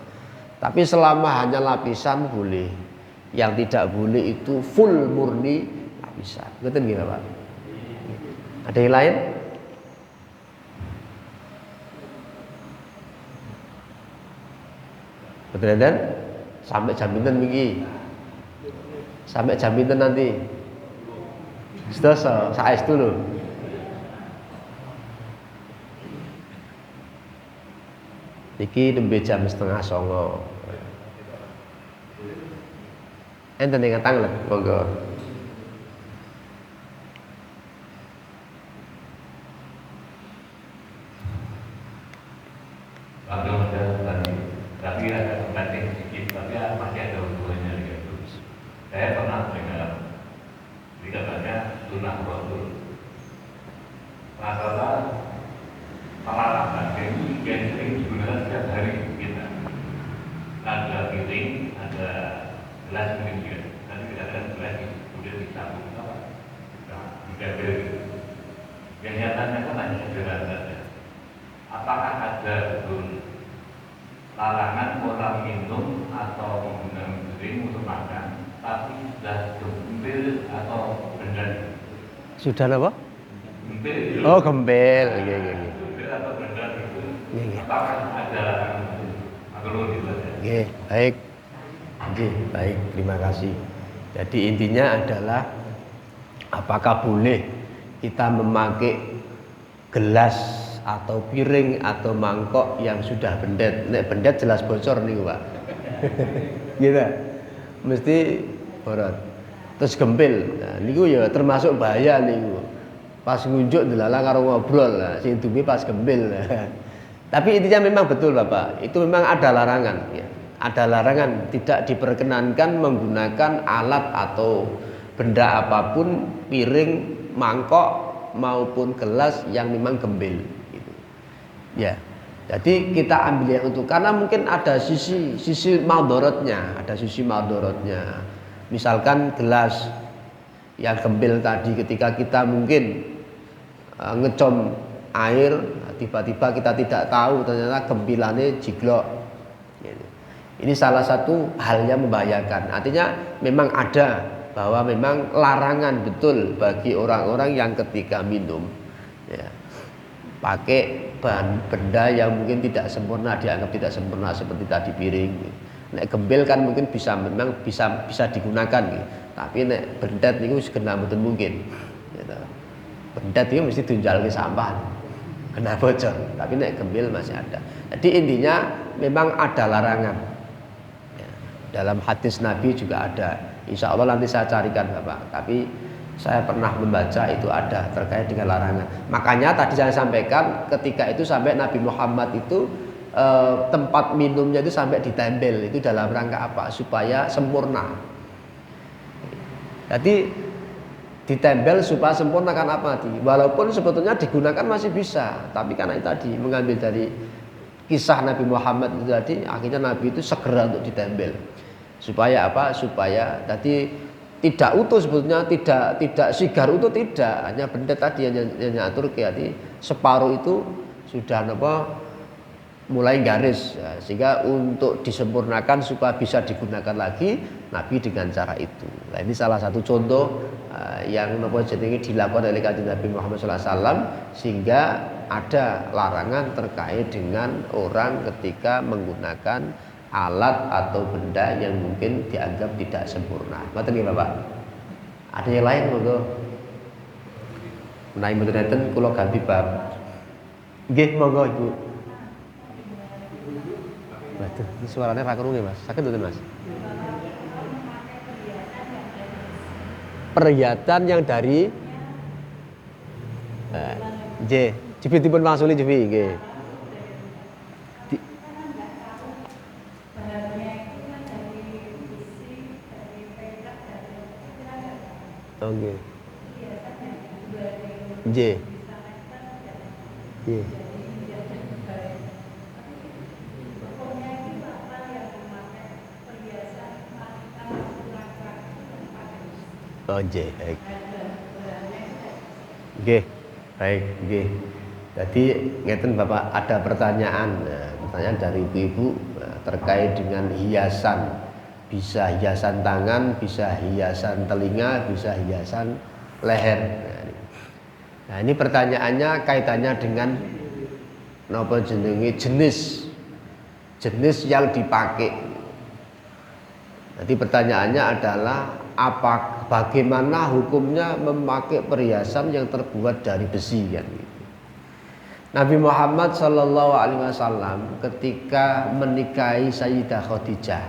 tapi selama hanya lapisan boleh. Yang tidak boleh itu full murni lapisan. Ngoten nggih Pak. Ada yang lain? Betul dan sampai jam pinten niki? Sampai jam pinten nanti? Sedasa, saestu lho. Iki nembe jam 8:30. Enten ingkang tanglek, monggo. Tapi ada penting sedikit, tapi masih ada hubungannya dengan itu. Saya pernah dengar dikatakannya sunnah Rasul. Masalah pengalaman ini yang sering digunakan setiap hari kita. Ada piring, ada gelas minum juga. Nanti kita akan gelas kemudian disambung apa? Dikabel. Yang nyatanya kan hanya sederhana saja. Apakah ada betul larangan orang minum atau menggunakan piring untuk makan, tapi sudah gembel atau benda? Sudah apa? Gembel. Oh, gembel. Nggih. Gembel atau benda itu? Nggih. Apakah ada larangan itu? Perlu dibaca. Nggih, baik. Nggih, baik. Terima kasih. Jadi intinya adalah apakah boleh kita memakai gelas atau piring atau mangkok yang sudah bendet. Nek bendet jelas bocor niku, Pak. Gitu. Mesti borot. Terus gempil. Nah, niku ya termasuk bahaya niku. Pas ngunjuk delala karo ngobrol. Nah, sing duwe pas gempil. Tapi intinya memang betul, Bapak. Itu memang ada larangan ya. Ada larangan tidak diperkenankan menggunakan alat atau benda apapun, piring, mangkok maupun gelas yang memang gembel. Ya, jadi kita ambil yang untuk karena mungkin ada sisi madorotnya, Misalkan gelas yang gembel tadi ketika kita mungkin ngecom air, tiba-tiba kita tidak tahu ternyata gembilannya jiglok. Ini salah satu hal yang membahayakan. Artinya memang ada bahwa memang larangan betul bagi orang-orang yang ketika minum ya, pakai bahan benda yang mungkin tidak sempurna, dianggap tidak sempurna seperti tadi piring. Nek gembel kan mungkin memang bisa digunakan gitu. Tapi nek bendet niku kena mboten mungkin. Gitu. Bendet itu mesti tunjal ke sampah. Kena bocor. Tapi nek gembel masih ada. Jadi intinya memang ada larangan. Ya. Dalam hadis Nabi juga ada. Insya Allah nanti saya carikan Bapak. Tapi saya pernah membaca itu ada terkait dengan larangan. Makanya tadi saya sampaikan ketika itu sampai Nabi Muhammad itu tempat minumnya itu sampai ditempel. Itu dalam rangka apa? Supaya sempurna. Jadi ditempel supaya sempurna kan apa? Walaupun sebetulnya digunakan masih bisa. Tapi karena itu tadi mengambil dari kisah Nabi Muhammad itu tadi, akhirnya Nabi itu segera untuk ditempel. Supaya apa? Supaya tadi tidak utuh sebetulnya, tidak sigar utuh, tidak, hanya benda tadi hanya atur hati separuh itu sudah mulai garis ya, sehingga untuk disempurnakan supaya bisa digunakan lagi Nabi dengan cara itu. Nah, ini salah satu contoh yang jadi dilakukan oleh Kanjeng Nabi Muhammad SAW sehingga ada larangan terkait dengan orang ketika menggunakan alat atau benda yang mungkin dianggap tidak sempurna. Ngoten nggih Bapak. Ada yang lain monggo. Menawi mboten enten kula ganti bab. Nggih monggo Ibu. Waduh, ini suaranya ra krungu Mas. Sakit mboten Mas? Perhiasan yang dari nggih, jebitipun mangsuli jebi nggih. Oke. Nggih. Nggih. Oh, nggih, baik. Nggih. Baik, nggih. Jadi ngeten Bapak, ada pertanyaan dari ibu-ibu terkait dengan hiasan. Bisa hiasan tangan, bisa hiasan telinga, bisa hiasan leher. Nah, ini pertanyaannya kaitannya dengan napa jenenge jenis yang dipakai. Jadi pertanyaannya adalah bagaimana hukumnya memakai perhiasan yang terbuat dari besi kan gitu. Nabi Muhammad Shallallahu Alaihi Wasallam ketika menikahi Sayyidah Khadijah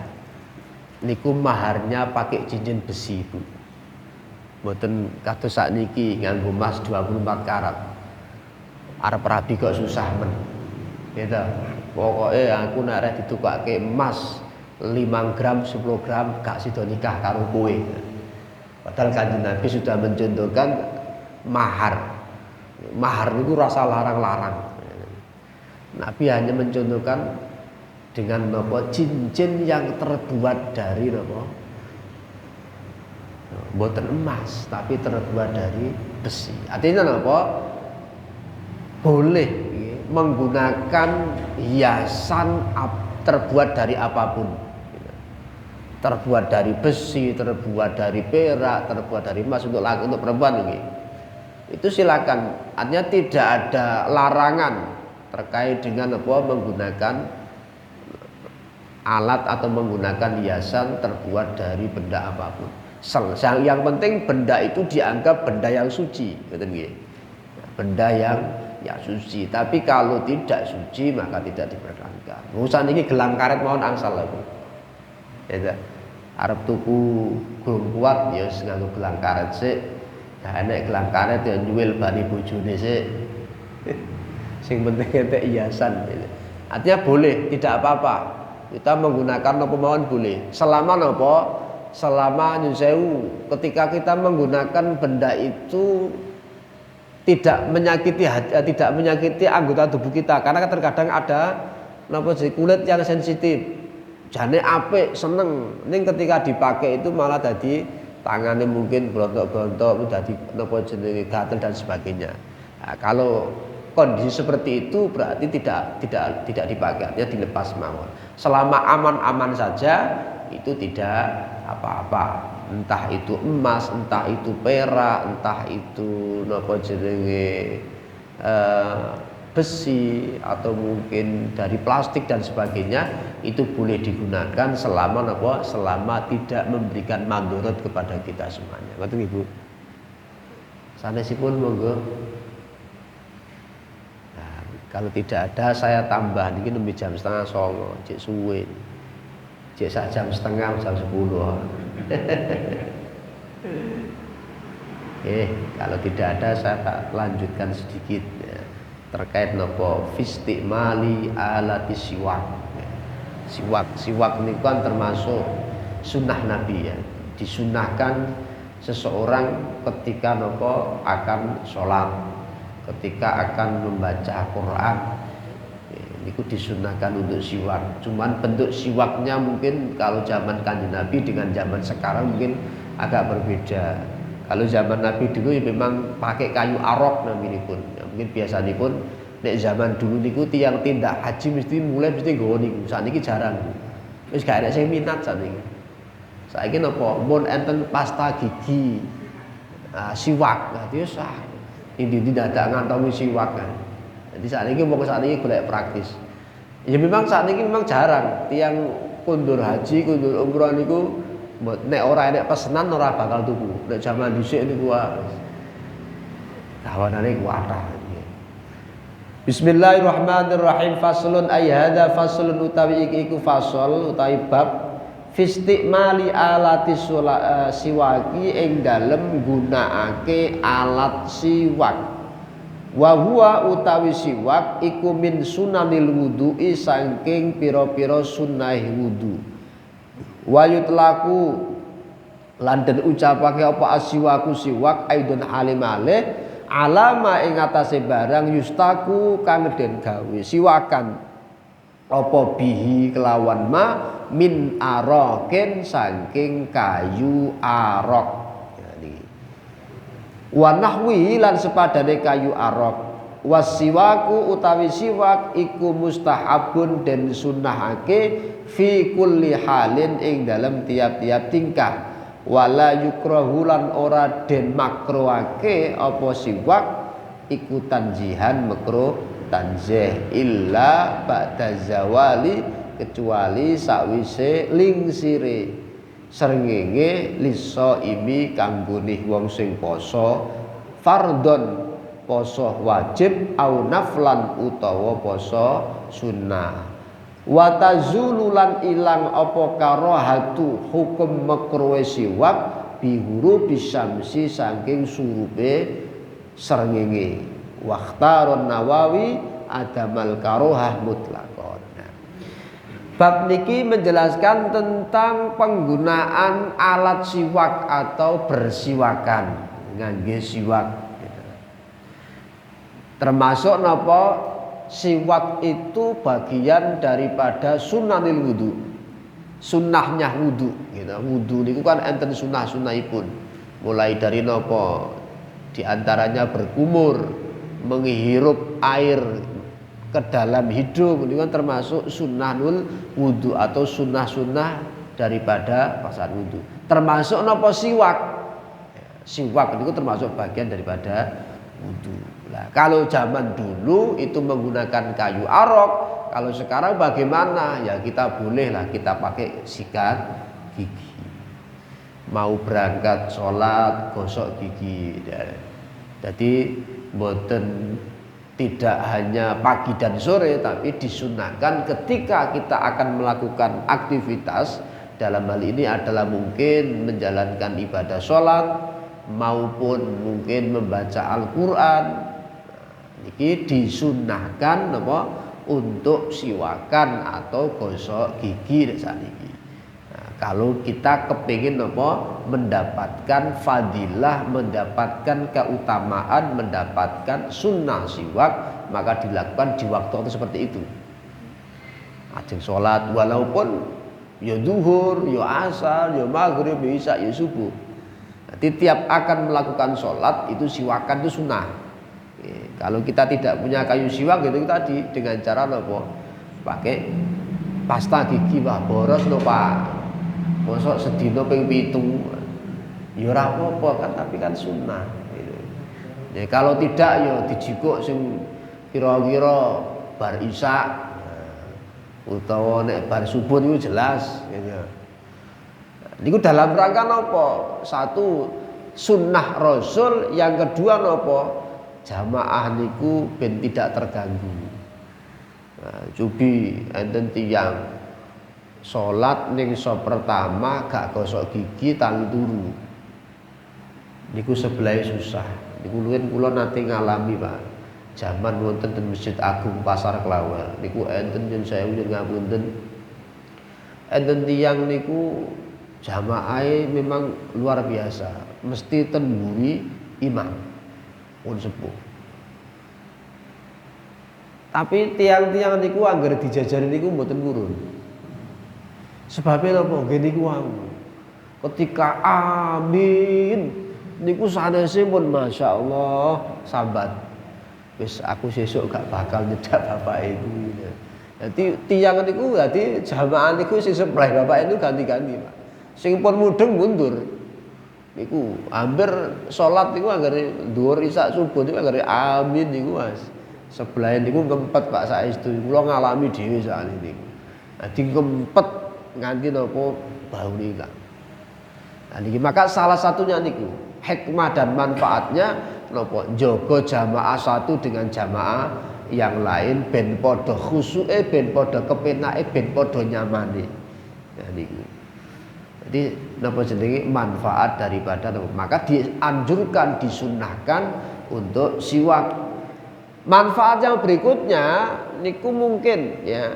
niku maharnya pakai cincin besi Bu. Mboten kados sakniki nganggo emas 24 karat. Arep rabi kok susah men. Gitu. Pokoknya aku nek arep ditukake emas 5 gram 10 gram gak sida nikah karo kowe. Padahal Kanjeng Nabi sudah mencontohkan mahar. Mahar itu rasa larang-larang. Nabi hanya mencontohkan dengan apa cincin yang terbuat dari apa? Bukan emas, tapi terbuat dari besi. Artinya apa? Boleh menggunakan hiasan terbuat dari apapun. Terbuat dari besi, terbuat dari perak, terbuat dari emas untuk perempuan ini. Itu silakan. Artinya tidak ada larangan terkait dengan apa menggunakan alat atau menggunakan hiasan terbuat dari benda apapun. Yang penting benda itu dianggap benda yang suci, betul nggih? Benda yang suci. Tapi kalau tidak suci maka tidak diperkenankan. Urusan ini gelang karet mawon angsal lho. Ya. Arep tuku gurung kuat ya nganggo gelang karet sik. Nah, enek gelang karet ya nyuwil bani bojone sik. Sing penting entek hiasan. Artinya boleh, tidak apa-apa. Kita menggunakan apa mawon boleh. Selama napa? Selama nyun sewu ketika kita menggunakan benda itu tidak menyakiti anggota tubuh kita, karena terkadang ada napa kulit yang sensitif. Jane apik seneng, ning ketika dipakai itu malah tadi tangannya mungkin berontok-berontok, dadi napa jenenge gatel dan sebagainya. Nah, kalau kondisi seperti itu berarti tidak dipakai, artinya dilepas mawon. Selama aman-aman saja itu tidak apa-apa. Entah itu emas, entah itu perak, entah itu napa jenenge besi atau mungkin dari plastik dan sebagainya, itu boleh digunakan selama napa? Selama tidak memberikan mandorot kepada kita semuanya. Ngoten Ibu. Sanesipun monggo. Kalau tidak ada saya tambah niki nembe jam 8:30, cek suwe. Cek sak jam setengah jam 10. Kalau tidak ada saya tak lanjutkan sedikit ya, terkait nopo fistimali alati siwak. Siwak ini kan termasuk sunnah Nabi ya. Disunahkan seseorang ketika nopo akan sholat, ketika akan membaca Quran, itu disunahkan untuk siwak. Cuman bentuk siwaknya mungkin kalau zaman Kanjeng Nabi dengan zaman sekarang mungkin agak berbeda. Kalau zaman Nabi dulu ya memang pakai kayu arok namanya pun. Ya, mungkin biasanya pun nek zaman dulu niku tiang tindak haji mesti nggawa niku. Sakniki jarang. Wis gak ada sing minat sakniki. Saiki napa mun enten pasta gigi siwak. Dadi wis Ini dadak ngantongi siwak kan. Jadi saat ini golek praktis. Ya memang saat ini memang jarang tiang kundur haji, kundur umroh niku nek ora enek pesenan ora bakal tuku. Nek zaman dhisik niku kawanane kuatah. Bismillahirrahmanirrahim. Faslun ay hadza faslun utawi iku fasol utawi bab fistikmali alati siwaki ing dalem gunakake alat siwak. Wa huwa utawi siwak iku min sunanil wudu'i saking pira-pira sunah wudu. Wa yutlaku lan den ucapake apa asiwaku siwak aidun halimale alama ing atase barang yustaku kang den gawe siwakan apa bihi kelawan ma min aroken saking kayu arok. Wa nahwi lan sepadane kayu arok. Wasiwaku utawi siwak iku mustahabun den sunnahake fi kulli halin ing dalam tiap-tiap tingkah. Wala yukrahu lan ora den makruhake apa siwak iku tanjihan makruh tanzih illa ba'da zawali kecuali sakwise lingsire srengenge liso imi kanggone wong sing poso fardhon poso wajib au naflan utawa poso sunnah. Wa tazululan ilang apa karahatu hukum makruhe siwak bihuru bisyamsi saking surupe srengenge. Waqtarun Nawawi adamal karohah mutlaqon. Bab niki menjelaskan tentang penggunaan alat siwak atau bersiwakan ngangge siwak. Termasuk napa siwak itu bagian daripada sunanil wudu. Sunnahnya wudu gitu. Wudu niku kan enten sunah-sunahipun. Mulai dari napa di antaranya berkumur, menghirup air ke dalam hidung ini kan termasuk sunnahul wudu atau sunnah-sunnah daripada pasangan wudu. Termasuk napa siwak. Siwak itu termasuk bagian daripada wudu. Nah, kalau zaman dulu itu menggunakan kayu arok, kalau sekarang bagaimana? Ya kita bolehlah kita pakai sikat gigi. Mau berangkat sholat gosok gigi. Jadi boten tidak hanya pagi dan sore, tapi disunahkan ketika kita akan melakukan aktivitas. Dalam hal ini adalah mungkin menjalankan ibadah sholat maupun mungkin membaca Al-Quran. Ini disunahkan apa untuk siwakan atau gosok gigi sakniki. Nah, kalau kita kepingin apa mendapatkan fadilah, mendapatkan keutamaan, mendapatkan sunnah siwak, maka dilakukan di waktu seperti itu. Ajeng sholat walaupun ya zuhur, ya asar, ya maghrib, ya isya, ya subuh. Nanti tiap akan melakukan sholat itu siwakan itu sunnah. Kalau kita tidak punya kayu siwak gitu tadi dengan cara apa? Pakai pasta gigi wah boros lho Pak. Mosok sedina ping 7. Ya ora apa-apa kan tapi kan sunnah gitu. Ya kalau tidak ya dijikuk sing kira-kira bar isya utawa nek bar subuh niku jelas gitu. Niku dalam rangka napa? Satu sunnah Rasul, yang kedua napa? Jamaah niku ben tidak terganggu. Nah, cubi enten tiyang salat ning sop pertama gak gosok gigi tangi turu. Niku sebelah susah. Niku luwih kula nate ngalami, Pak. Zaman wonten ten Masjid Agung Pasar Klawel. Niku enten yen saya ujen ngapunten. Enten tiyang niku jamaahe memang luar biasa. Mesti ten mburi imam. Pun sepuh. Tapi tiang-tiang niku anggere dijajari niku mboten purun. Sebabnya napa? Nggih niku wau. Ketika amin niku sanese pun masyaallah sambat. Wis aku sesuk gak bakal nyedak bapak itu. Jadi tiang niku dadi jamaah niku sing sebelah bapak itu ganti-ganti, Pak. Sing pun mudeng mundur. Niku hampir sholat niku anggere dhuwur isya subuh niku anggere amin niku Mas. Sebelah niku ngempet Pak saestu. Kula ngalami dhewe sakniki niku. Dadi ngempet nganti napa bau niku. Nah niki maka salah satunya niku hikmah dan manfaatnya napa njaga jamaah satu dengan jamaah yang lain ben padha khusuke, ben padha kepenake, ben padha nyamane. Nah niku. Jadi napa jenenge manfaat daripada maka dianjurkan disunnahkan untuk siwak. Manfaat yang berikutnya niku mungkin ya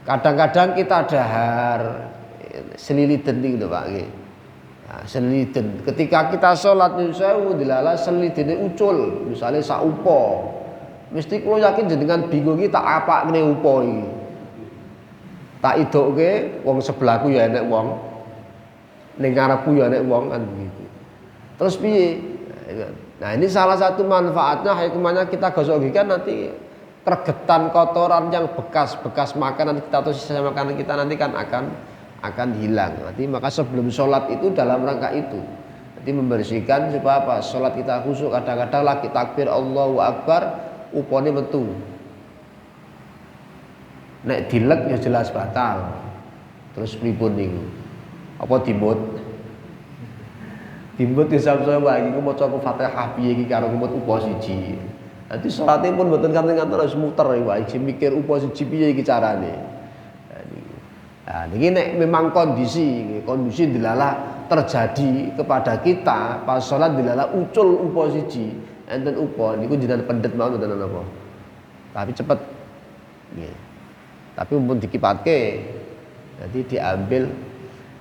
kadang-kadang kita dahar seliliten niku lho Pak nggih. Nah, seliliten ketika kita salat niku sewu dilala selilitene ucul misalnya sak upa. Mesti kula yakin jenengan bingung iki tak apakne upa iki. Tak idokke wong sebelahku ya enek wong ning ngarepku ya nek wong kan begitu. Terus piye? Nah ini salah satu manfaatnya, hikmahnya kita gosok gigi kan nanti keregetan kotoran yang bekas makanan kita atau sisa makanan kita nanti kan akan hilang. Nanti maka sebelum sholat itu dalam rangka itu, nanti membersihkan supaya apa? Sholat kita khusyuk. Kadang-kadang lagi takbir Allahu Akbar, upone metu. Nek dilek ya jelas batal. Terus pripun niku? Apa dimut? Dimut disab saya lagi ku maca Fatihah piye iki karo kumut upa siji. Nanti salate pun mboten kanten-kanten harus muter iki mikir upa siji piye iki carane. Nah niki nek memang kondisi dilalah terjadi kepada kita pas salat dilalah ucul upa siji, enten upa niku jenengan pendet mawon mboten napa. Tapi cepet. Nggih. Tapi mumpun dikipatke. Jadi diambil.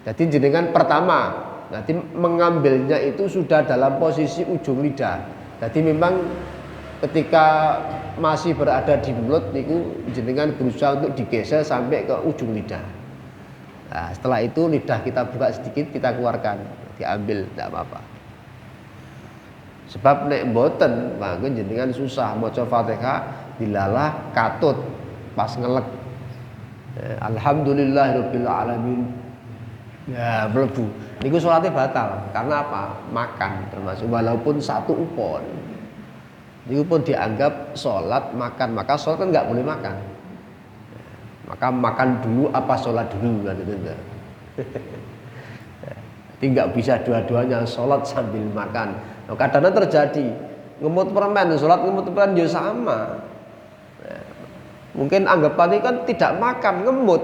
Jadi jenengan pertama nanti mengambilnya itu sudah dalam posisi ujung lidah. Jadi memang ketika masih berada di mulut niku jenengan berusaha untuk digeser sampai ke ujung lidah. Nah, setelah itu lidah kita buka sedikit, kita keluarkan, diambil, tidak apa-apa. Sebab nek mboten mangke jenengan susah maca Fatihah dilalah katut pas ngelek. Alhamdulillahirabbil alamin. Ya, mlebu. Niku sholatnya batal. Karena apa? Makan termasuk walaupun satu upon. Niku pun dianggap sholat makan. Maka sholat kan nggak boleh makan. Maka makan dulu apa sholat dulu kan itu. Jadi nggak bisa dua-duanya sholat sambil makan. Nah, kadang-kadang terjadi ngemut permen, sholat ngemut permen ya sama. Mungkin anggapannya kan tidak makan, ngemut.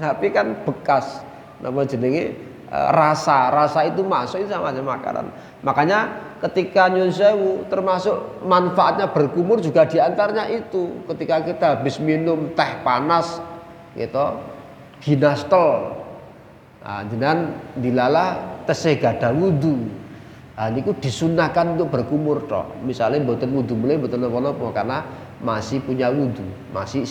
Tapi kan bekas. Nama jenenge rasa itu masuk itu sama aja makanan. Makanya ketika nyuwun sewu termasuk manfaatnya berkumur juga diantaranya itu. Ketika kita habis minum teh panas gitu, ginastol, nah, jenengan dilalah tesih gadah wudu. Nah, niku disunahkan untuk berkumur toh. Misalnya mboten wudu mulai mboten napa-napa karena masih punya wudu, masih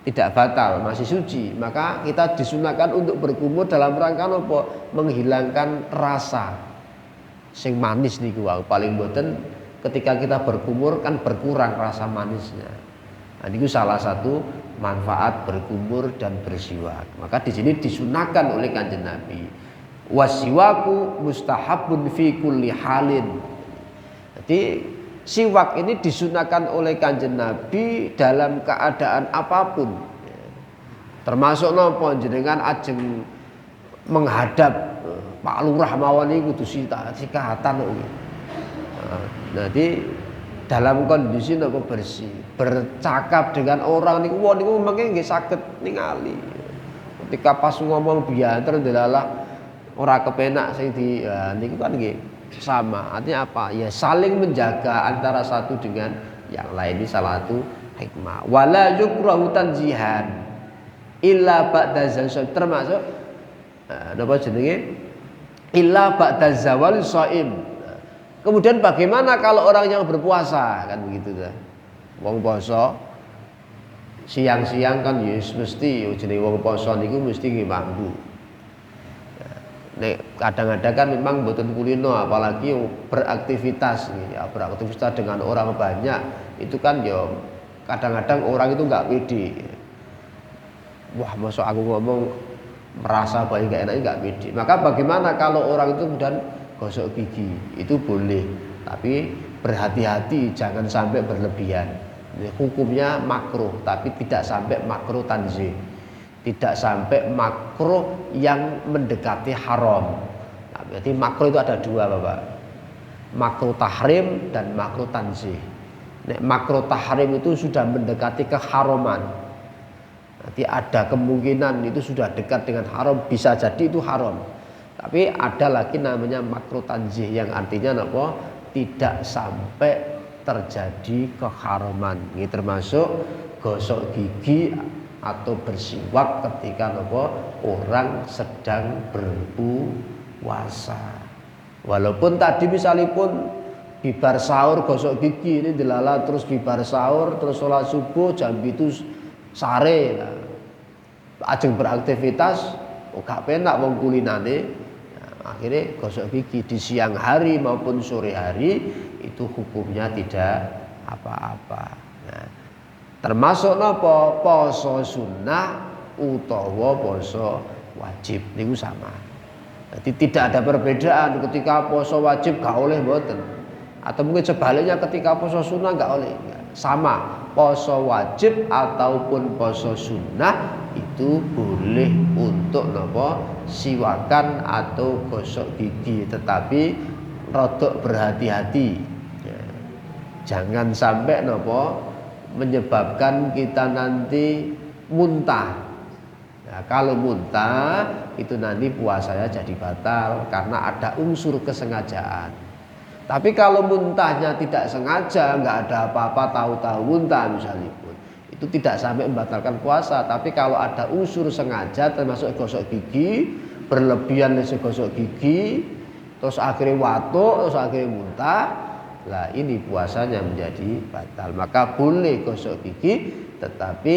tidak batal, masih suci, maka kita disunahkan untuk berkumur dalam rangka apa? Menghilangkan rasa sing manis niku wae. Paling boten ketika kita berkumur kan berkurang rasa manisnya. Nah, niku salah satu manfaat berkumur dan bersiwak. Maka di sini disunahkan oleh Kanjeng Nabi. Wasiwaku mustahabun fi kulli halin. Jadi siwak ini disunahkan oleh Kanjeng Nabi dalam keadaan apapun. Termasuk napa jenengan ajeng menghadap Pak Lurah mawon niku kudu sikatan kok. Jadi dalam kondisi napa bersih, bercakap dengan orang niku wong niku mengke nggih saged ningali. Ketika pas ngomong bianter delalah ora kepenak sing di niku kan nggih sama. Artinya apa? Ya saling menjaga antara satu dengan yang lain. Ini salah satu hikmah. Wala yukrahu tanzihan illa ba'da zawal, termasuk napa jenenge? Illa ba'da zawal shaim. Kemudian bagaimana kalau orang yang berpuasa kan begitu kan? Wong poso siang-siang kan ya mesti jenenge wong poso niku mesti nggih mambu. Nek kadang-kadang kan memang mboten kulino, apalagi beraktivitas ya, beraktivitas dengan orang banyak itu kan ya kadang-kadang orang itu nggak pede. Wah, masa aku ngomong merasa baik nggak enak, nggak pede. Maka bagaimana kalau orang itu kemudian gosok gigi? Itu boleh, tapi berhati-hati jangan sampai berlebihan. Hukumnya makruh, tapi tidak sampai makruh tanzih. Tidak sampai makruh yang mendekati haram. Nah, berarti makruh itu ada dua, Bapak. Makruh tahrim dan makruh tanzih. Makruh tahrim itu sudah mendekati keharaman. Nanti ada kemungkinan itu sudah dekat dengan haram, bisa jadi itu haram. Tapi ada lagi namanya makruh tanzih yang artinya apa? Tidak sampai terjadi keharaman. Ini termasuk gosok gigi atau bersiwak ketika orang sedang berpuasa. Walaupun tadi misalipun bibar sahur gosok gigi ini dilala terus bibar sahur terus sholat subuh jam itu sare ajeng beraktivitas gak penak wong kulinane. Akhirnya gosok gigi di siang hari maupun sore hari itu hukumnya tidak apa-apa. Nah, termasuk napa poso sunnah utawa poso wajib niku sama. Jadi tidak ada perbedaan ketika poso wajib gak oleh mboten. Atau mungkin sebaliknya ketika poso sunnah gak oleh. Sama, poso wajib ataupun poso sunnah itu boleh untuk napa siwakan atau gosok gigi, tetapi rodok berhati-hati. Ya. Jangan sampai napa menyebabkan kita nanti muntah. Nah, kalau muntah itu nanti puasanya jadi batal karena ada unsur kesengajaan. Tapi kalau muntahnya tidak sengaja, nggak ada apa-apa, tahu-tahu muntah misalnya pun, itu tidak sampai membatalkan puasa. Tapi kalau ada unsur sengaja termasuk gosok gigi, berlebihan dari gosok gigi, terus akhirnya watuk, terus akhirnya muntah, lah ini puasanya menjadi batal. Maka boleh gosok gigi, tetapi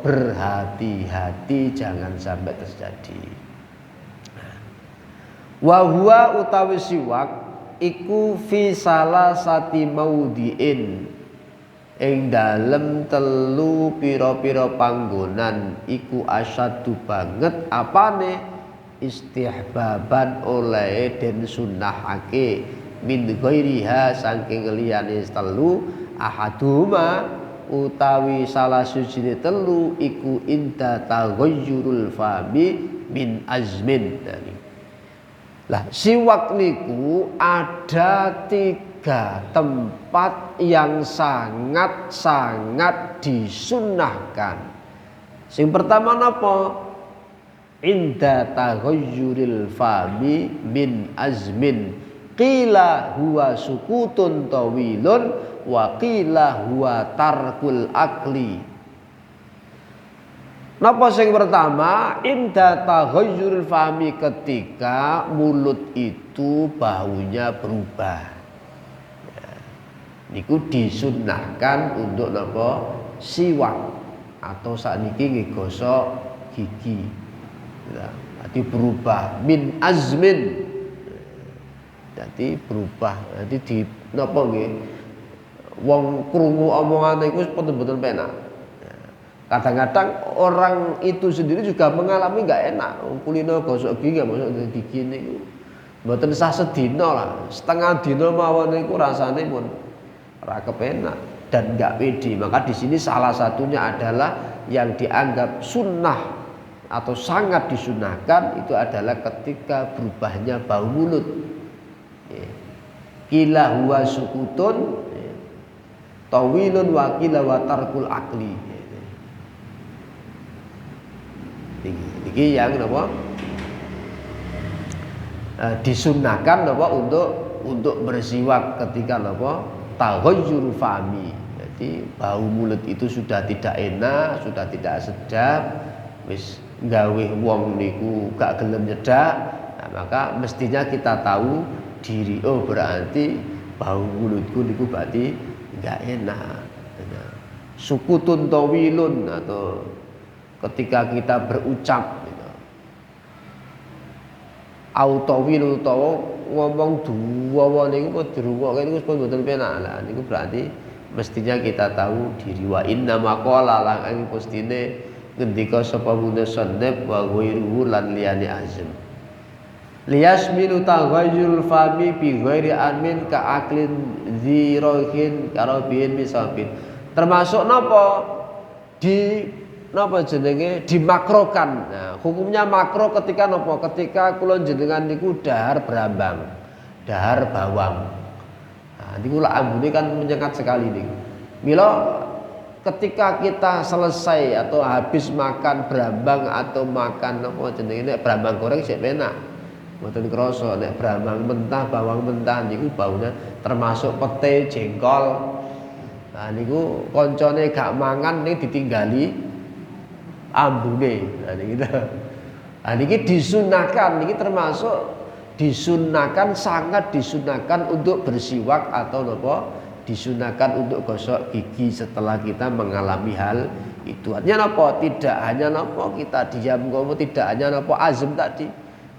berhati-hati jangan sampai terjadi. Wa huwa utawi siwak iku fi salasati maudhi'in ing dalem telu pira-pira panggonan iku asyaddu banget apane istihbaban oleh den sunnahake min ghairiha saking liyane telu ahaduma utawi salah sujine telu iku inda taghayyurul fami min azmin. Lah siwak niku ada 3 tempat yang sangat-sangat disunnahkan. Sing pertama napa? Inda taghayyuril fami min azmin. Qila huwa sukutun tawilun wa qila huwa tarkul akli. Napa sing pertama? Inda taghayyuril fami, ketika mulut itu baunya berubah. Ya, niku disunnahkan untuk napa? Siwak atau sakniki ngegosok gigi. Ya, jadi berubah min azmin. Jadi berubah. Jadi di napa nggih? Wong krungu omongane iku mboten penak. Kadang-kadang orang itu sendiri juga mengalami nggak enak. Kulino gosok gigi, gosok gigi niku mboten sah sedina lah, setengah dina mawon niku rasane pun ora kepenak dan nggak pede. Maka di sini salah satunya adalah yang dianggap sunnah atau sangat disunahkan itu adalah ketika berubahnya bau mulut. Qila huwa sukutun tawilun wa qila wa tarkul akli. Iki yang napa disunnahkan napa untuk bersiwak ketika napa taghayyur fami. Jadi bau mulut itu sudah tidak enak, sudah tidak sedap, wis gawe wong niku gak gelem nyedak. Nah, maka mestinya kita tahu diri, oh berarti bau mulutku niku berarti gak enak. Sukutun tawilun atau ketika kita berucap gitu. Autawil utawa ngomong duwa niku kok dirungokke niku mboten penak. Lah niku berarti mestinya kita tahu diri. Wa inna maqala lan ing pustine ngendika sapa musannif wa ghairuhu lan liyane azm. Liyasmilu taghayyul fami bi ghairi amin ka aklin dzirahin karabin misafin. Termasuk napa? Napa jenenge dimakrokan. Nah, hukumnya makro ketika napa? Ketika kula jenengan niku dahar brambang, dahar bawang. Nah, niku lak ambune kan menyengat sekali niku. Mila ketika kita selesai atau habis makan brambang atau makan napa jenenge nek brambang goreng sik penak. Mboten krasa nek brambang mentah, bawang mentah niku baune termasuk pete, jengkol. Nah niku koncone gak mangan ning ditinggali ambune. Nah gitu. Nah niki disunahkan, niki termasuk disunahkan, sangat disunahkan untuk bersiwak atau napa disunahkan untuk gosok gigi setelah kita mengalami hal itu. Artinya napa? Tidak hanya napa kita diam ngono, tidak hanya napa azam tadi.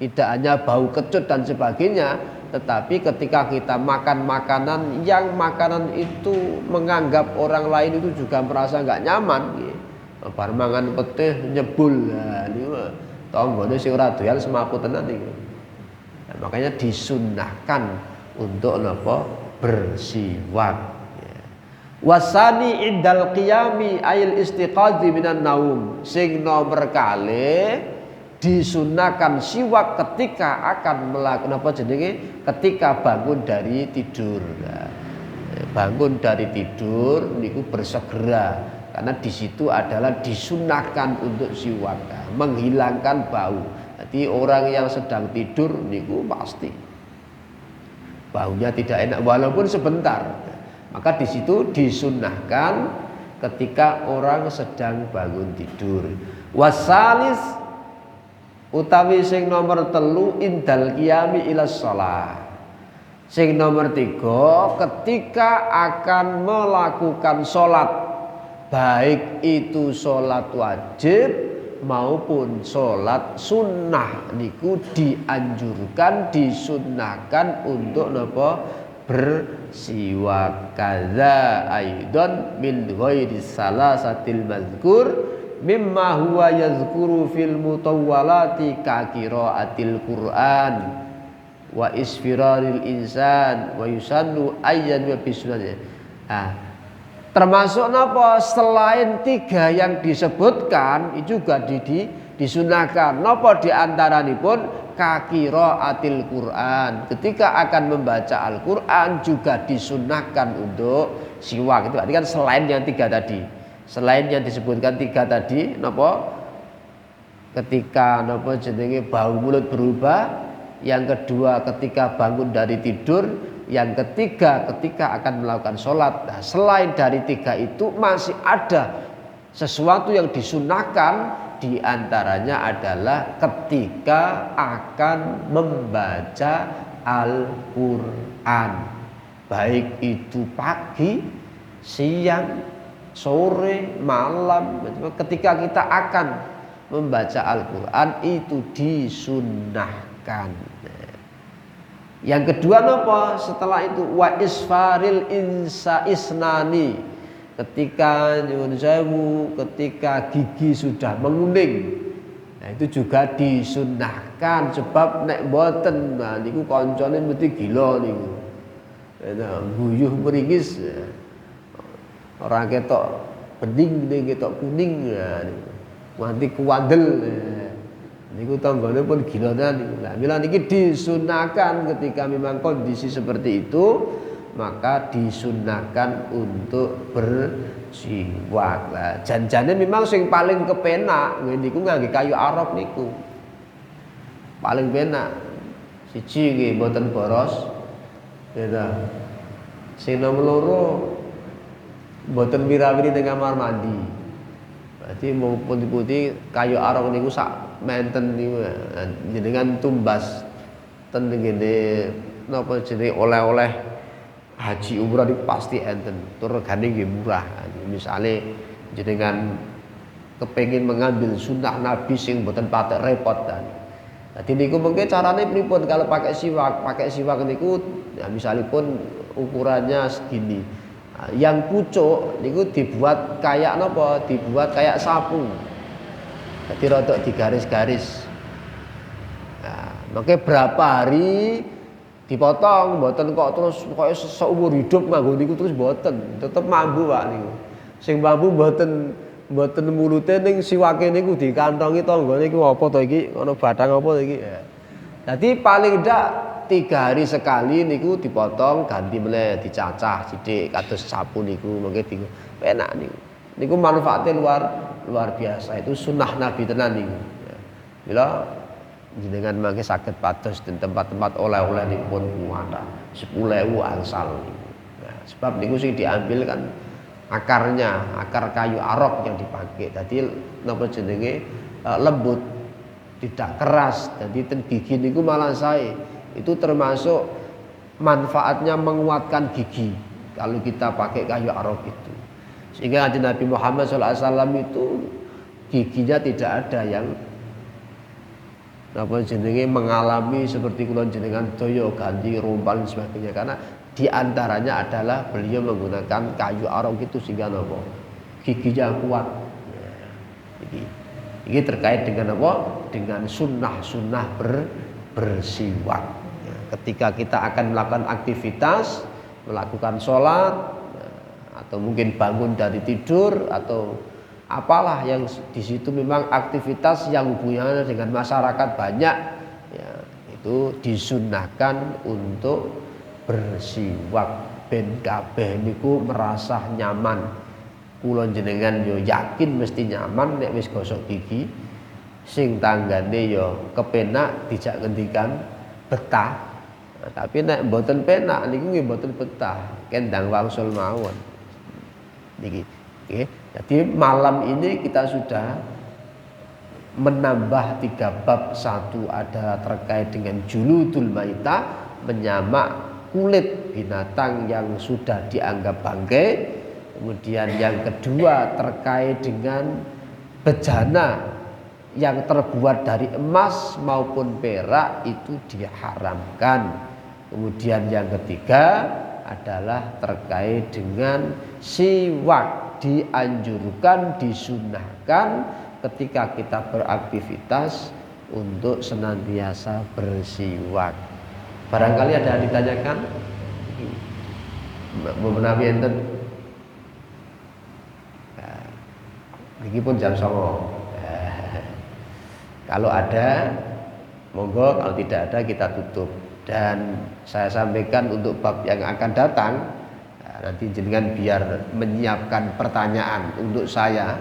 tidak hanya bau kecut dan sebagainya, tetapi ketika kita makan makanan yang makanan itu menganggap orang lain itu juga merasa nggak nyaman, bar mangan petih nyebul, nah, niku tanggane sing ora doyan semaput tenan niku. Nah, makanya disunnahkan untuk napa bersiwak. Wasani indal qiyami ayil istiqadhi minan naum. Sing nomor kali disunahkan siwak ketika akan melakukan apa jenenge, ketika bangun dari tidur. Nah, bangun dari tidur niku bersegera, karena di situ adalah disunahkan untuk siwak, nah, menghilangkan bau. Jadi orang yang sedang tidur niku pasti baunya tidak enak walaupun sebentar. Maka di situ disunahkan ketika orang sedang bangun tidur. Wasalis utawi sing nomor telu indal qiyami ila shalah. Sing nomor 3 ketika akan melakukan sholat, baik itu sholat wajib maupun sholat sunnah, niku dianjurkan, disunnahkan untuk napa bersiwak. Kadza aidan min ghairi salasatil mazkur mimma huwa yazkuru fil mutawwalati ka qiraatil Qur'an wa isfiraril insan wa yusannu ayyan wa bisunah. Termasuk napa selain 3 yang disebutkan itu juga disunahkan. Napa diantaranipun qiraatil Quran, ketika akan membaca Al-Quran juga disunahkan untuk siwak. Itu artinya kan selain yang 3 tadi, selain yang disebutkan 3 tadi, napa ketika napa jenenge bau mulut berubah, yang kedua ketika bangun dari tidur, yang ketiga ketika akan melakukan sholat. Nah, selain dari 3 itu masih ada sesuatu yang disunahkan. Di antaranya adalah ketika akan membaca Al-Quran, baik itu pagi, siang, sore, malam. Ketika kita akan membaca Al-Quran itu disunahkan. Yang kedua napa? Setelah itu wa isfaril insa isnani. Ketika nyuwun sewu, ketika gigi sudah menguning, nah itu juga disunahkan. Sebab nek mboten, nah niku kancane mesti gila niku. Nah, guyuh meringis, ora ketok bening ning ketok kuning, nah niku nganti kuandel. Niku tanggane pun gila niku. Lah mila niki disunahkan ketika memang kondisi seperti itu, maka disunahkan untuk bersiwak. Lah janjane memang sing paling kepenak niku ngangge kayu arok niku. Paling penak. Siji nggih mboten boros. Ya. Sing nomor 2 mboten wirawiri ning kamar mandi. Berarti mau putih-putih kayu arok niku sak menten niku jenengan tumbas ten ngene napa jenenge oleh-oleh haji umrah itu pasti enten, tur regane nggih murah. Misale jenengan kepengin mengambil sunnah Nabi sing mboten patek repot kan. Dadi niku mengke carane pripun kalau pakai siwak? Pakai siwak niku ya misalipun ukurannya segini. Nah, yang pucuk niku dibuat kayak napa? Dibuat kayak sapu. Dadi rodok digaris-garis. Nah, mengke berapa hari dipotong, mboten kok terus kok seumur hidup nganggo niku terus mboten, tetep mambu Pak niku. Sing mambu mboten mulute ning siwake niku dikantongi tanggane iku apa to iki, ana bathang apa to iki. Dadi paling ndak 3 hari sekali niku dipotong, ganti meneh dicacah sithik kados sapu niku, mengke niku penak niku. Niku manfaatnya luar biasa, itu sunnah Nabi tenan niku. Mila jenengan mangke saged pados di tempat-tempat oleh-oleh nipun kuwata 10.000 angsal niku. Nah, sebab niku sing diambil kan akarnya, akar kayu arok yang dipakai. Dadi napa jenenge lembut, tidak keras. Jadi ten gigi niku malah sae. Itu termasuk manfaatnya menguatkan gigi kalau kita pakai kayu arok itu. Sehingga Nabi Muhammad SAW itu giginya tidak ada yang apa jenenge mengalami seperti kula jenengan daya ganti rompal dan sebagainya, karena di antaranya adalah beliau menggunakan kayu arok itu sehingga napa giginya kuat. Ini terkait dengan apa? Dengan sunnah-sunnah bersiwak. Ketika kita akan melakukan aktivitas, melakukan sholat, atau mungkin bangun dari tidur atau apalah yang di situ memang aktivitas yang hubungannya dengan masyarakat banyak, ya, itu disunnahkan untuk bersiwak ben kabeh niku merasa nyaman. Kula jenengan yo yakin mesti nyaman nek wis gosok gigi, sing tanggane yo kepenak dijak ngendikan betah. Nah, tapi nek mboten penak niku nggih mboten betah, kendang wangsul mawon. Niki. Oke. Jadi malam ini kita sudah menambah 3 bab. 1 adalah terkait dengan juludul maitah, menyamak kulit binatang yang sudah dianggap bangkai. Kemudian yang kedua terkait dengan bejana yang terbuat dari emas maupun perak itu diharamkan. Kemudian yang ketiga adalah terkait dengan siwak, dianjurkan, disunnahkan ketika kita beraktivitas untuk senantiasa bersiwak. Barangkali ada yang ditanyakan? Menawi enten. Niki pun jam 09.00. Kalau ada, monggo, kalau tidak ada kita tutup. Dan saya sampaikan untuk bab yang akan datang, nanti jenengan biar menyiapkan pertanyaan untuk saya.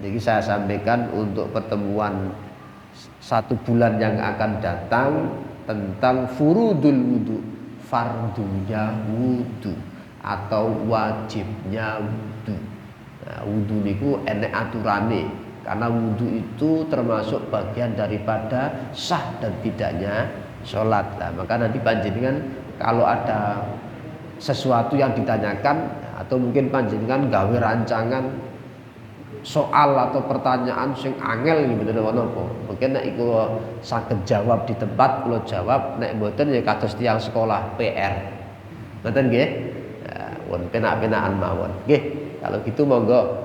Jadi saya sampaikan untuk pertemuan 1 bulan yang akan datang tentang furudul wudu, fardunya wudu atau wajibnya wudu. Nah, wudu niku enek aturane, karena wudu itu termasuk bagian daripada sah dan tidaknya sholat. Nah, maka nanti panjenengan kalau ada sesuatu yang ditanyakan atau mungkin panjenengan gawe rancangan soal atau pertanyaan sing angel iki bener napa, mungkin nek iku saged jawab di tempat kula jawab, nek mboten ya kados tiyang sekolah PR. Ngoten nggih? Won penak-penakan mawon. Nggih. Kalau gitu monggo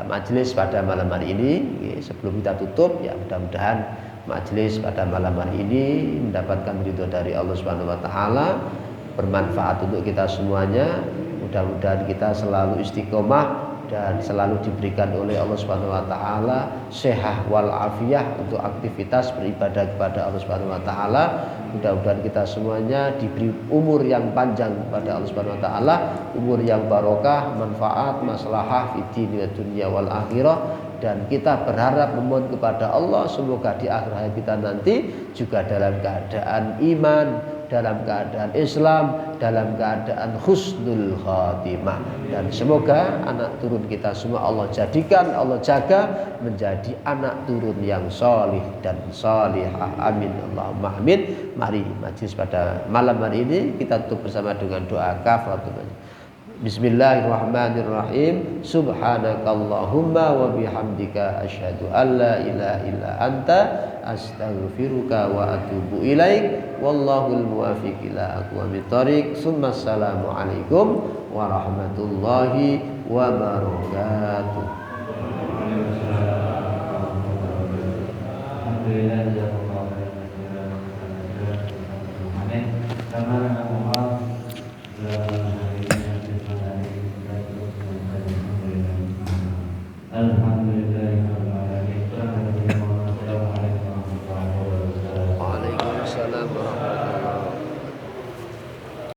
majelis pada malam hari ini, sebelum kita tutup ya mudah-mudahan majelis pada malam hari ini mendapatkan ridho dari Allah Subhanahu wa taala, bermanfaat untuk kita semuanya. Mudah-mudahan kita selalu istiqomah dan selalu diberikan oleh Allah Subhanahu wa taala sehat wal afiyah untuk aktivitas beribadah kepada Allah Subhanahu wa taala. Mudah-mudahan kita semuanya diberi umur yang panjang kepada Allah Subhanahu wa taala, umur yang barokah, manfaat, maslahah fid din wa dunya wal akhirah. Dan kita berharap memohon kepada Allah semoga di akhir hayat kita nanti juga dalam keadaan iman, dalam keadaan Islam, dalam keadaan husnul khatimah. Dan semoga anak turun kita semua Allah jadikan, Allah jaga menjadi anak turun yang solih dan solihah. Amin Allahumma amin. Mari majlis pada malam hari ini kita tutup bersama dengan doa kafaratul majlis. Bismillahirrahmanirrahim. Subhanakallahumma wa bihamdika asyhadu an la ilaha illa anta astaghfiruka wa atubu ilaik. Wallahul muwaffiq ila aqwamit thoriq. Assalamu alaikum warahmatullahi wabarakatuh. Alhamdulillah. Amin.